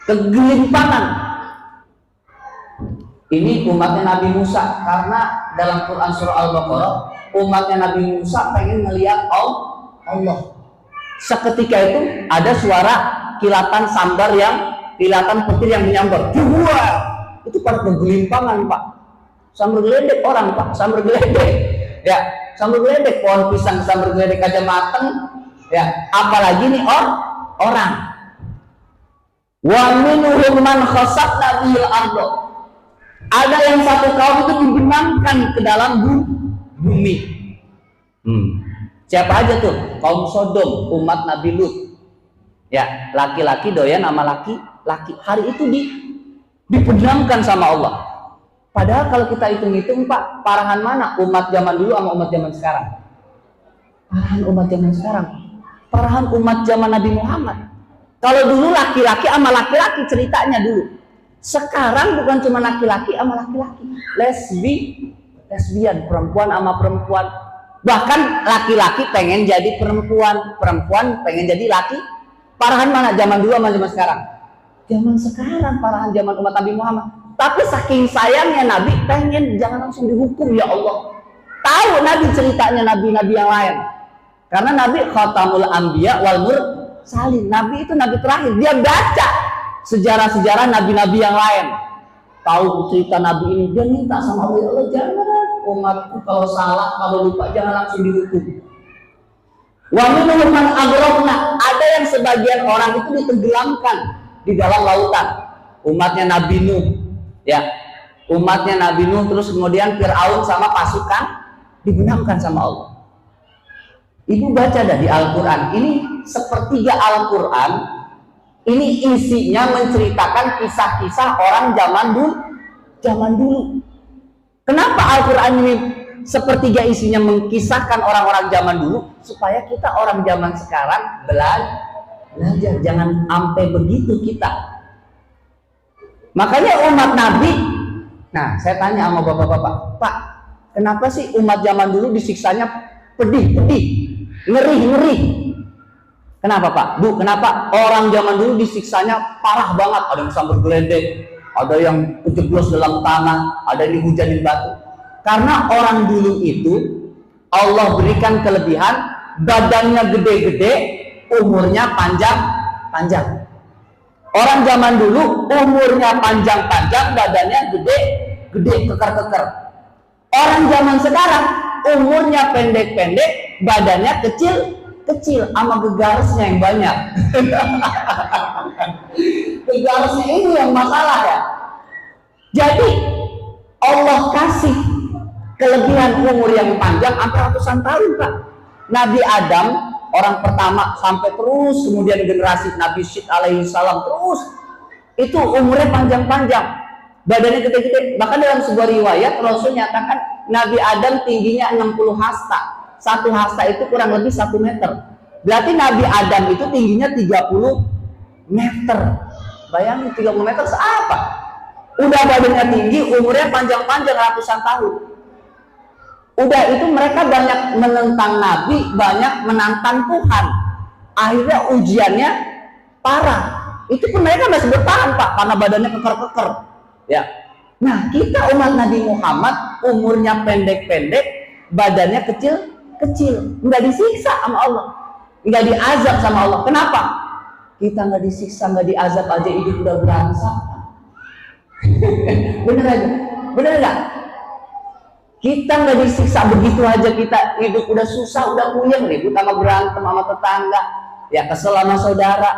Speaker 1: Kegelimpangan. Ini umatnya Nabi Musa, karena dalam Quran surah Al-Baqarah umatnya Nabi Musa pengen melihat Allah. Seketika itu ada suara kilatan sambar yang kilatan petir yang menyambar. Wah, itu pada kegelimpangan, Pak. Sambar geledek orang, Pak. Sambar geledek. Ya, sambar geledek, pohon pisang sambar geledek aja mateng. Ya, apalagi nih orang. Wa minhum man khasafna bihil ardh. Ada yang satu kaum itu dibenamkan ke dalam bumi. Siapa aja tuh? Kaum Sodom, umat Nabi Lut. Ya, laki-laki doyan sama laki-laki. Hari itu dibenamkan sama Allah. Padahal kalau kita hitung-hitung, Pak, parahan mana umat zaman dulu sama umat zaman sekarang? Parahan umat zaman sekarang. Parahan umat zaman Nabi Muhammad. Kalau dulu laki-laki sama laki-laki ceritanya dulu. Sekarang bukan cuma laki-laki sama laki-laki. Lesbian, perempuan sama perempuan. Bahkan laki-laki pengen jadi perempuan, perempuan pengen jadi laki. Parahan mana zaman dulu sama zaman sekarang? Zaman sekarang parahan zaman umat Nabi Muhammad. Tapi saking sayangnya Nabi pengen jangan langsung dihukum, ya Allah. Tahu Nabi ceritanya nabi-nabi yang lain. Karena Nabi khatamul anbiya wal mursalin. Nabi itu nabi terakhir. Dia baca sejarah-sejarah nabi-nabi yang lain. Tahu cerita Nabi ini, dia minta sama Allah, ya Allah jangan umatku kalau salah, kalau lupa jangan langsung dihukum. Wa minhum man aghraqna. Ada yang sebagian orang itu ditenggelamkan di dalam lautan. Umatnya Nabi Nuh. Ya, umatnya Nabi Nuh, terus kemudian Fir'aun sama pasukan dibenamkan sama Allah. Ibu baca dah di Al-Quran, ini sepertiga Al-Quran, ini isinya menceritakan kisah-kisah orang zaman dulu. Kenapa Al-Quran ini sepertiga isinya mengkisahkan orang-orang zaman dulu? Supaya kita orang zaman sekarang belajar, jangan sampai begitu kita. Makanya umat Nabi, nah saya tanya sama bapak-bapak, Pak, kenapa sih umat zaman dulu disiksanya pedih, ngeri? Kenapa Pak? Bu, kenapa orang zaman dulu disiksanya parah banget? Ada yang sambar geledek, ada yang kejeblos dalam tanah, ada yang dihujanin batu. Karena orang dulu itu Allah berikan kelebihan, badannya gede-gede, umurnya panjang. Orang zaman dulu umurnya panjang-panjang, badannya gede, kekar-kekar. Orang zaman sekarang umurnya pendek-pendek, badannya kecil, sama gegaresnya yang banyak. Gegaresnya ini yang masalah ya. Jadi Allah kasih kelebihan umur yang panjang sampai ratusan tahun, Pak. Nabi Adam orang pertama sampai terus kemudian generasi Nabi Syed alaihi salam terus itu umurnya panjang-panjang, badannya gede-gede. Bahkan dalam sebuah riwayat Rasul nyatakan Nabi Adam tingginya 60 hasta. Satu hasta itu kurang lebih 1 meter. Berarti Nabi Adam itu tingginya 30 meter. Bayangin 30 meter seapa? Udah badannya tinggi, umurnya panjang-panjang ratusan tahun. Udah itu mereka banyak menentang Nabi, banyak menantang Tuhan. Akhirnya ujiannya parah. Itu pun mereka masih bertahan, Pak, karena badannya keker-keker. Ya. Nah, kita umat Nabi Muhammad umurnya pendek-pendek, badannya kecil, nggak disiksa sama Allah, nggak diazab sama Allah. Kenapa? Kita nggak disiksa, nggak diazab aja hidup udah berantakan. Bener nggak? Kita nggak disiksa begitu aja, kita hidup udah susah, udah puyeng, ribut sama berantem sama tetangga, ya kesel sama saudara.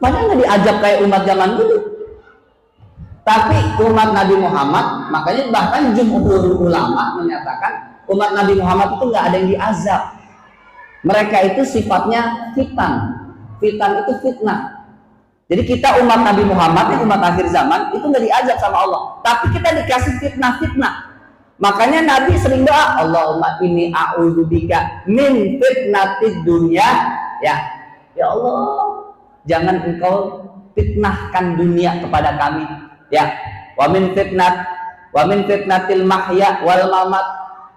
Speaker 1: Padahal nggak diajak kayak umat zaman dulu. Tapi umat Nabi Muhammad, makanya bahkan jumhur ulama menyatakan umat Nabi Muhammad itu nggak ada yang diazab. Mereka itu sifatnya fitan itu fitnah. Jadi kita umat Nabi Muhammad, umat akhir zaman itu nggak diazab sama Allah, tapi kita dikasih fitnah. Makanya Nabi sering doa, Allahumma inni a'udzubika min fitnatid dunya. Ya Allah, jangan engkau fitnahkan dunia kepada kami. Ya, wa min fitnatil mahya wal mamat,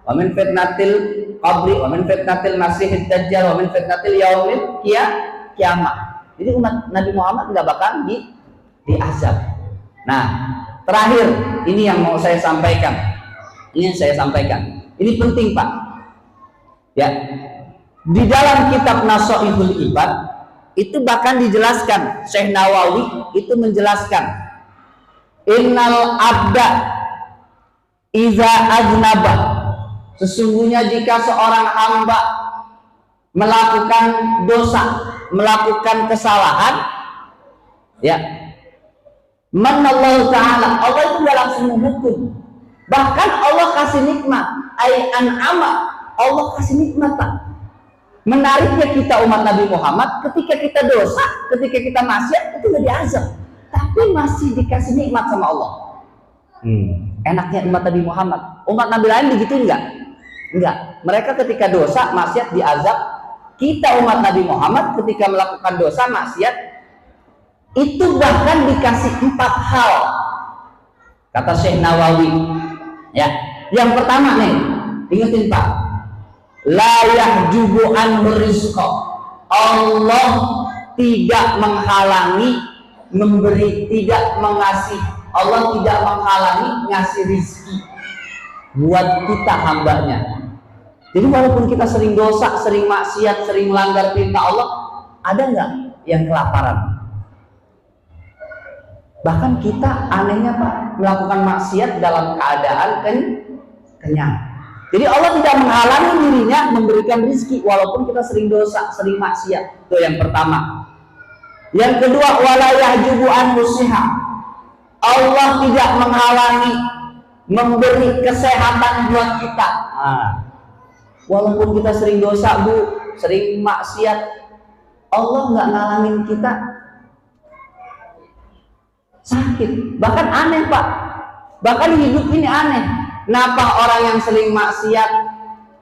Speaker 1: wa min fitnatil qabri, wa min fitnatil masihid dajjal, wa min fitnatil yaumil kiamat. Jadi umat Nabi Muhammad nggak bakal diazab. Nah, terakhir ini yang mau saya sampaikan. Ini penting, Pak. Ya. Di dalam kitab Nasaihul Ibad itu bahkan dijelaskan, Syekh Nawawi itu menjelaskan, innal abda iza aznaba, sesungguhnya jika seorang hamba melakukan dosa, melakukan kesalahan, ya, manallahu ta'ala, Allah itu tidak langsung menghukum, bahkan Allah kasih nikmat, an'ama, Allah kasih nikmat, Pak. Menariknya kita umat Nabi Muhammad, ketika kita dosa, ketika kita maksiat, itu nggak diazab, tapi masih dikasih nikmat sama Allah. Enaknya umat Nabi Muhammad. Umat Nabi lain begitu enggak? Mereka ketika dosa, maksiat diazab. Kita umat Nabi Muhammad ketika melakukan dosa, maksiat, itu bahkan dikasih 4 hal. Kata Syekh Nawawi. Ya, yang pertama nih, ingetin Pak. La yahjubu anhu rizqa. Allah tidak menghalangi memberi, tidak mengasih. Allah tidak menghalangi ngasih rizki buat kita hambanya. Jadi walaupun kita sering dosa, sering maksiat, sering melanggar perintah Allah, ada nggak yang kelaparan? Bahkan kita anehnya Pak, melakukan maksiat dalam keadaan kenyang. Jadi Allah tidak menghalangi dirinya memberikan rizki walaupun kita sering dosa, sering maksiat. Itu yang pertama. Yang kedua, wala yahjubu anhu siha. Allah tidak menghalangi memberi kesehatan buat kita. Walaupun kita sering dosa, Bu, sering maksiat, Allah nggak ngalangin kita sakit. Bahkan aneh, Pak. Bahkan hidup ini aneh. Kenapa orang yang sering maksiat,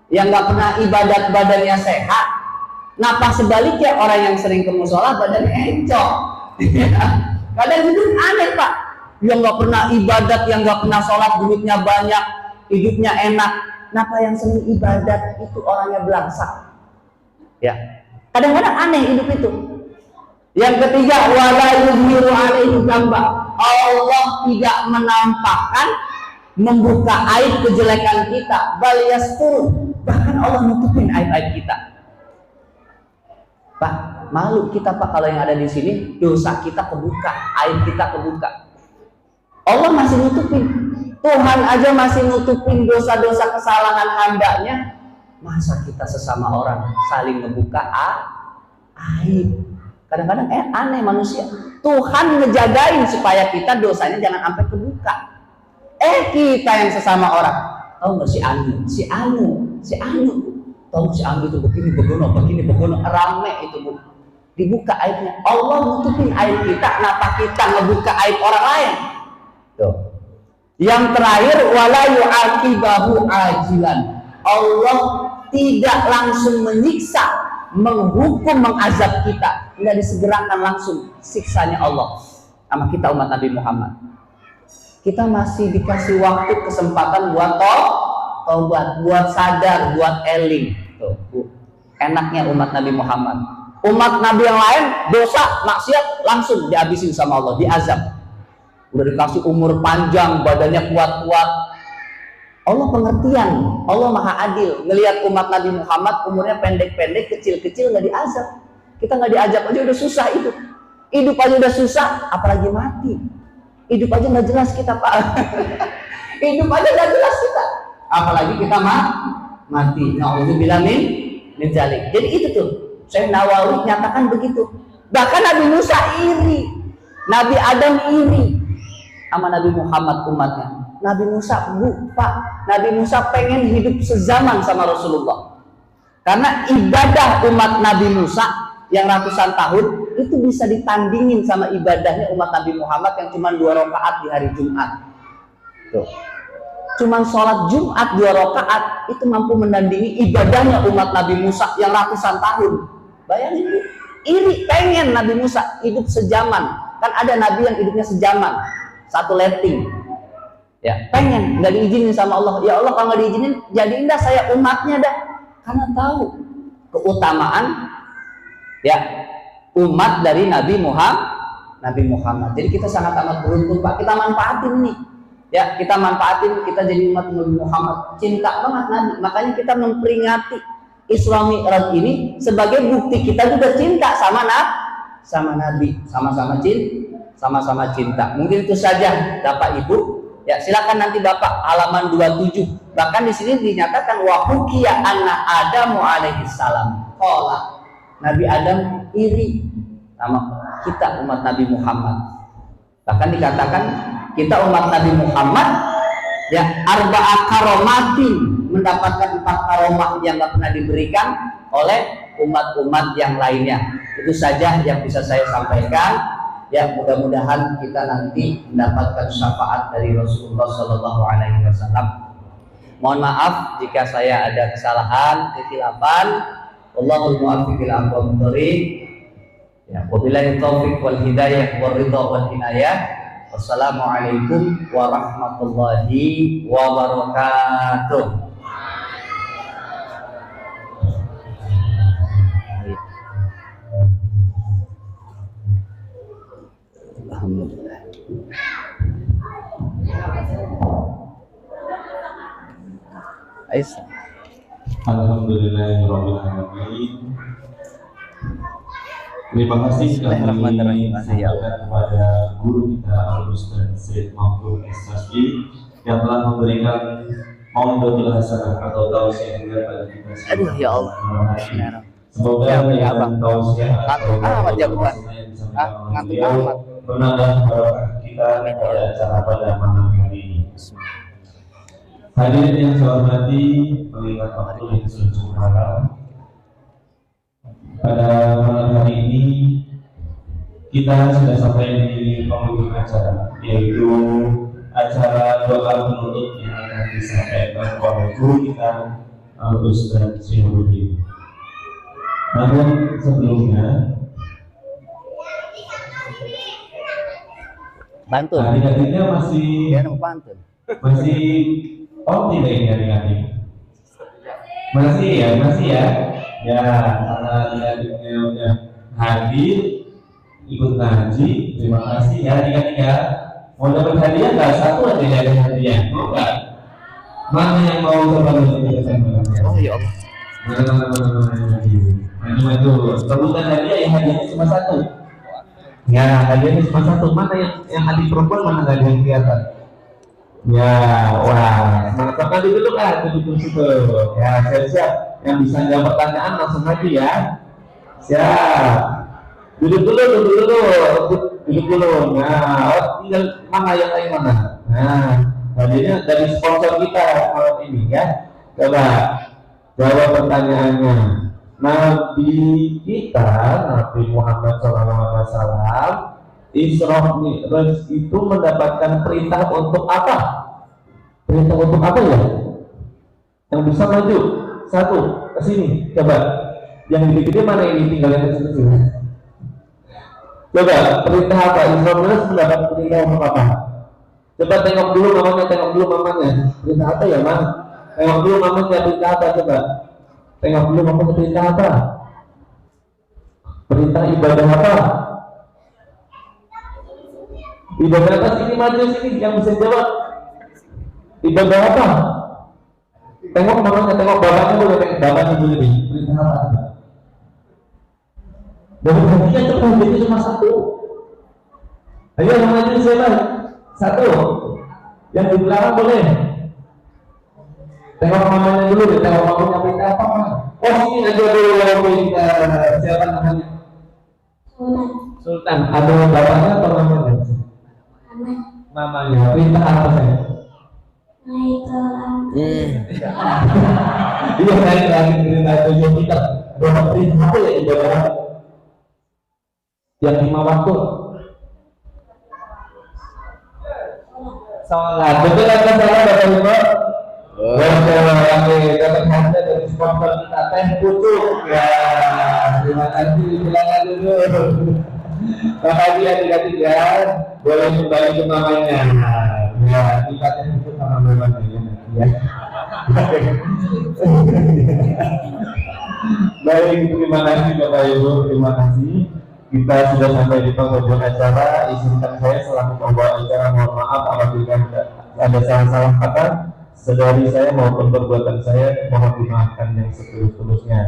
Speaker 1: yang nggak pernah ibadat badannya sehat? Kenapa sebaliknya orang yang sering ke musola badannya encok? Kadang hidup aneh, Pak. Yang nggak pernah ibadat, yang nggak pernah sholat, duitnya banyak, hidupnya enak. Kenapa yang sering ibadat itu orangnya belangsak? Ya, kadang-kadang aneh hidup itu. Yang ketiga, wala yuzhiru alaihi dzamba. Allah tidak menampakkan, membuka aib kejelekan kita, bal yastur, bahkan Allah nutupin aib-aib kita. Pak, malu kita Pak kalau yang ada di sini dosa kita kebuka, aib kita kebuka. Allah masih nutupin. Tuhan aja masih nutupin dosa-dosa kesalahan hambanya. Masa kita sesama orang saling ngebuka aib? Kadang-kadang aneh manusia. Tuhan ngejagain supaya kita dosanya jangan sampai kebuka. Kita yang sesama orang, tahu nggak si Anu, tahu si Anu itu begini begono, rame itu Bu. Dibuka aibnya. Allah nutupin aib kita, kenapa kita ngebuka aib orang lain? Tuh. Yang terakhir, wala yu'aqibahu ajilan. Allah tidak langsung menyiksa, menghukum, mengazab kita. Nggak disegerakan langsung siksanya Allah sama kita umat Nabi Muhammad. Kita masih dikasih waktu, kesempatan buat taubat, buat sadar, buat eling. Tuh, enaknya umat Nabi Muhammad. Umat Nabi yang lain dosa, maksiat langsung dihabisin sama Allah, diazab. Udah dikasih umur panjang, badannya kuat-kuat. Allah pengertian, Allah maha adil. Ngelihat umat Nabi Muhammad umurnya pendek-pendek, kecil-kecil, nggak diazab. Kita nggak diazab aja udah susah hidup. Hidup aja udah susah, apalagi mati. Hidup aja nggak jelas kita Pak. Hidup aja nggak jelas kita, apalagi kita mati. Na'udzubillah min dzalik. Jadi itu tuh Syekh Nawawi nyatakan begitu. Bahkan Nabi Musa iri, Nabi Adam iri sama Nabi Muhammad umatnya. Nabi Musa Pak, Nabi Musa pengen hidup sezaman sama Rasulullah. Karena ibadah umat Nabi Musa yang ratusan tahun itu bisa ditandingin sama ibadahnya umat Nabi Muhammad yang cuma 2 rakaat di hari Jumat. Tuh. cuman sholat Jumat 2 rakaat itu mampu menandingi ibadahnya umat Nabi Musa yang ratusan tahun. Bayangin, iri pengen Nabi Musa hidup sejaman. Kan ada nabi yang hidupnya sejaman, satu letting. Ya, pengen nggak diizinin sama Allah. Ya Allah, kalau nggak diizinin, jadiin dah saya umatnya dah. Karena tahu keutamaan ya umat dari Nabi Muhammad. Jadi kita sangat amat beruntung, Pak. Kita manfaatin nih. Ya, kita manfaatin, kita jadi umat Nabi Muhammad. Cinta banget Nabi. Makanya kita memperingati Isra Mi'raj ini sebagai bukti kita juga cinta sama Nabi, sama-sama cinta. Mungkin itu saja Bapak Ibu. Ya, silakan nanti Bapak halaman 27. Bahkan di sini dinyatakan wa hukiya anna Adamu alaihi salam qala. Nabi Adam iri sama kita umat Nabi Muhammad. Bahkan dikatakan kita umat Nabi Muhammad ya arba'a karomatin, mendapatkan 4 karomah yang tidak pernah diberikan oleh umat-umat yang lainnya. Itu saja yang bisa saya sampaikan. Ya, mudah-mudahan kita nanti mendapatkan syafaat dari Rasulullah Shallallahu Alaihi Wasallam. Mohon maaf jika saya ada kesalahan, kekhilafan. Wallahul muwaffiq ila aqwamit thoriq. Ya, wabillahi taufiq wal hidayah wal ridha wal inayah. Wassalamualaikum warahmatullahi wabarakatuh. Alhamdulillah.
Speaker 2: Alhamdulillahirabbil alamin. Terima kasih sekali kepada guru kita Al-Ustaz Syed Mahfud Estasbi yang telah memberikan maudhu'ul hasanah atau tausiah kepada kita semua.
Speaker 1: Aduh ya Allah.
Speaker 2: Semoga dengan tausiah atau
Speaker 1: jagoan. Ngantuk amat.
Speaker 2: Menambah barokah kita pada acara pada malam hari ini. Hadirin yang saya hormati, mengingat waktu yang sudah cukup malam, pada malam hari ini kita sudah sampai di penghujung acara, yaitu acara doa penutup yang akan disampaikan oleh guru kita Al-Ustaz Syihruddin. Namun sebelumnya,
Speaker 1: Bantun.
Speaker 2: Adik-adiknya masih oh tidak ini adik-adik? Masih ya. Ya, karena adik-adiknya udah hadir ikut ngaji, terima kasih ya adik-adik ya. Mau dapat hadiah nggak? Satu aja ya hadiah, mau nggak? Mana yang mau coba menjadi
Speaker 1: Oh ya Allah.
Speaker 2: Mana itu rebutan hadiah, yang hadiahnya cuma satu. Ya, hadiahnya cuma satu. Mana yang adik perempuan mana nggak ada yang kelihatan? Ya, wah, mantap dulu kan, duduk situ. Ya, siap-siap. Yang bisa jawab pertanyaan langsung aja ya. Siap. Duduk dulu. Nah, tinggal mana yang lain mana? Nah, hadiahnya dari sponsor kita malam ini ya. Coba jawab pertanyaannya. Nabi kita, Nabi Muhammad SAW, Isra Mi'raj itu mendapatkan perintah untuk apa? Perintah untuk apa ya? Yang bisa maju satu ke sini, coba. Yang gede-gede mana ini, tinggal yang kecil-kecil. Coba perintah apa? Isra Mi'raj mendapat perintah untuk apa? Coba tengok dulu mamanya. Perintah apa ya, Mang? Tengok dulu mamanya, perintah apa coba? Tengok dulu mamanya, perintah apa? Perintah ibadah apa? Ibadah apa? Sini maju sini, yang bisa jawab. Ibadah apa? Tengok mamanya, tengok bapaknya dulu, nih. Perintah apa? Dan hadiah cepat, jadi cuma satu. Ayo yang maju siapa? Satu. Yang di belakang boleh. Tengok mamanya dulu, tengok mamanya perintah apa? Oh sini aja dulu yang perintah. Siapa namanya? Sultan. Ada bapaknya atau namanya? Namanya. Perintah apa saya? Iya, naik lagi perintah 7 meter. Berapa perintah apa ya ibadah? Yang 5 waktu. sholat. Betul atau salah Bapak Ibu? Oke, dapat hadiah dari sponsor kita teh pucuk ya. Terima kasih, silakan dulu. Makasih ya tiga boleh kembali ke mamanya. Ya, kita teh pucuk sama mamanya ya. Baik, terima kasih Bapak Ibu, terima kasih. Kita sudah sampai di penghujung acara. Izinkan saya selaku pembawa acara mohon maaf apabila ada salah-salah kata dari saya maupun perbuatan saya, mohon dimaafkan yang setulus-tulusnya.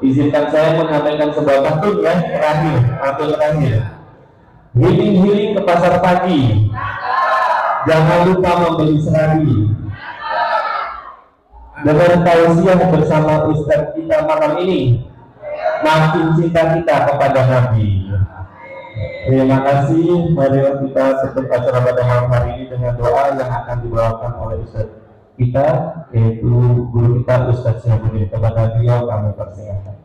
Speaker 2: Izinkan saya menyampaikan sebuah pantun ya, terakhir. Healing ke pasar pagi. Jangan lupa membeli seragi. Dengan tausiah bersama Ustadz kita malam ini, makin cinta kita kepada Nabi. Terima kasih. Mari kita tutup acara pada malam hari ini dengan doa yang akan dibawakan oleh Ustadz kita, yaitu guru kita Ustadz Syahbudin. Kepada beliau kami persilakan.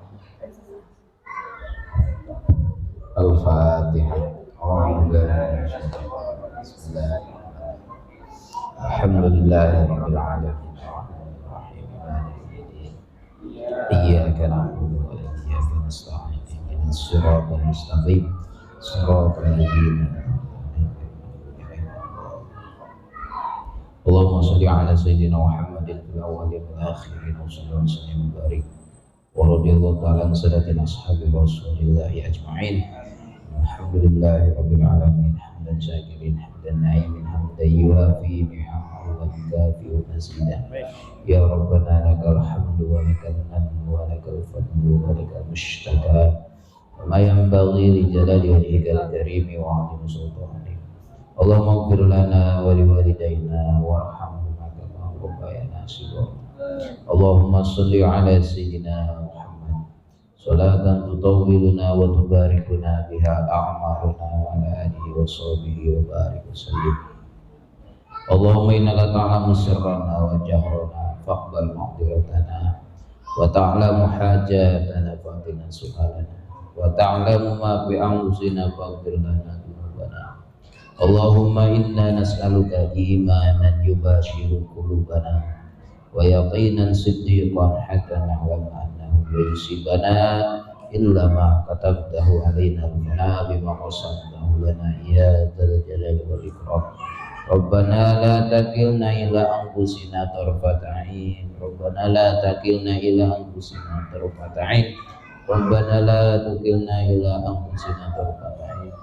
Speaker 1: Al-Fatihah. Alhamdulillahirabbil alamin. Iyyaka na'budu wa iyyaka nasta'in. Ihdinas siratal mustaqim. Siratal ladzina Allahumma shalli ala sayyidina Muhammadin fil awwalin wal akhirin wa sallallahu alaihi wa barik wa radhiyallahu ta'ala an sadatin ashabi rasulillahi ajma'in. Alhamdulillahi rabbil alamin hamdan syakirin hamdan na'imin hamdan yuwafi ni'amahu wa yukafi mazidah. Ya Rabbana lakal hamdu wa lakal mannu wa lakal fadlu wa lakal mushtaka wa ma yanbaghi li jalali wajhikal karimi wa 'azimi sultanik. Allahumma ighfir lana wa liwalidayna warhamhuma kama rabbayana shighara. Allahumma shalli ala sayyidina Muhammad salatan tutawwiluna wa tubarikuna biha a'maruna wa ala alihi wa sahbihi wa barik wa sallim. Allahumma innaka ta'lamu sirrana wa jahrana faqbal ma'dziratana wa ta'lamu hajatana fa'tina su'alana wa ta'lamu ma fi anfusina faghfir lana dhunubana. Allahumma inna nas'aluka imanan yubashiru qulubana wa yaqinan siddiqan hatta na'lama annahu la yusibana illa ma katabtahu alaina lana bima qasamtahu lana ya dzal jalali wal ikram. Rabbana la takilna ila anfusina tarfata 'ain. Rabbana la takilna ila anfusina tarfata 'ain. Rabbana la takilna ila anfusina tarfata 'ain.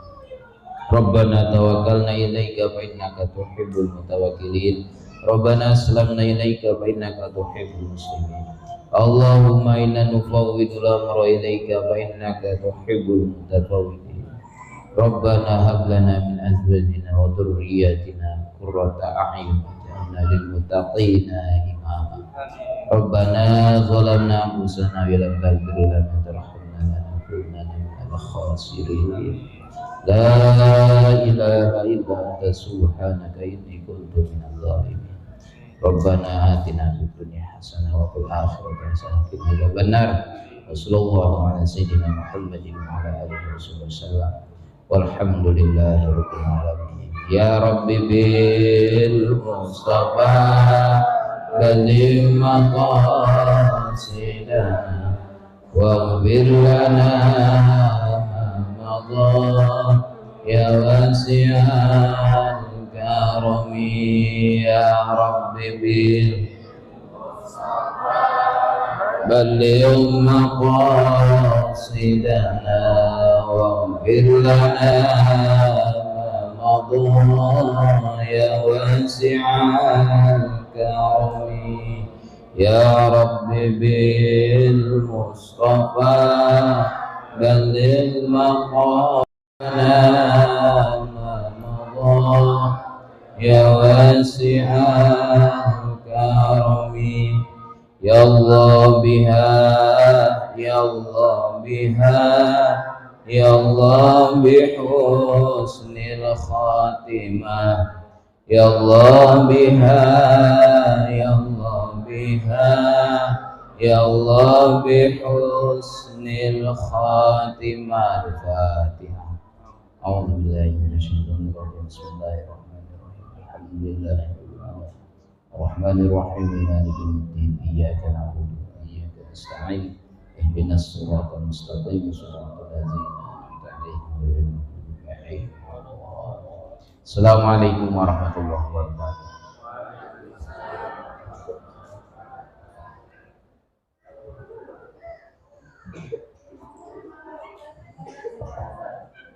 Speaker 1: Rabbana tawakkalna ilaika fa innaka tuhibbul mutawakkilin. Rabbana aslamna ilaika fa innaka tuhibbul muslimin. Allahumma inna nufawwidu al-amra ilaika fa innaka tuhibbul mutafawwidin. Rabbana hab lana min azwajina wa dhurriyyatina qurrata a'yun waj'alna lil muttaqina imama. Rabbana zalamna anfusana wa lam taghfir lana wa tarhamna lanakunanna minal khasirin. La ilaha illa anta subhanaka inni kuntu minadh dhalimin. Rabbana atina fid dunya hasanah wa fil akhirati hasanah wa qina adzabannar. Wa sallallahu ala sayyidina Muhammadin wa ala alihi wasallam. Walhamdulillahi rabbil alamin. Ya Rabbi bil Mustafa balligh maqasidana waghfir lana ya wasi'al karami. Ya Rabbi bil balligh maqasidana waghfir lana ya wasi'al karami. Ya Rabbi bil Mustafa balligh maqasidana ya wasi'al karami. Ya Allah biha, ya Allah biha, ya Allah bihusnil khatimah. Ya Allah biha, ya Allah biha, ya Allah bihusnil khatimah. Al-Fatihah. A'udzu billahi minasyaitonir rajim. Bismillahirrahmanirrahim. alhamdulillah Ar-Rahmanir Rahim Maliki Yawmiddin Iyyaka na'budu wa iyyaka nasta'in ihdinas siratal mustaqim siratal ladzina an'amta 'alaihim ghairil maghdubi 'alaihim waladdallin. Assalamualaikum warahmatullahi wabarakatuh.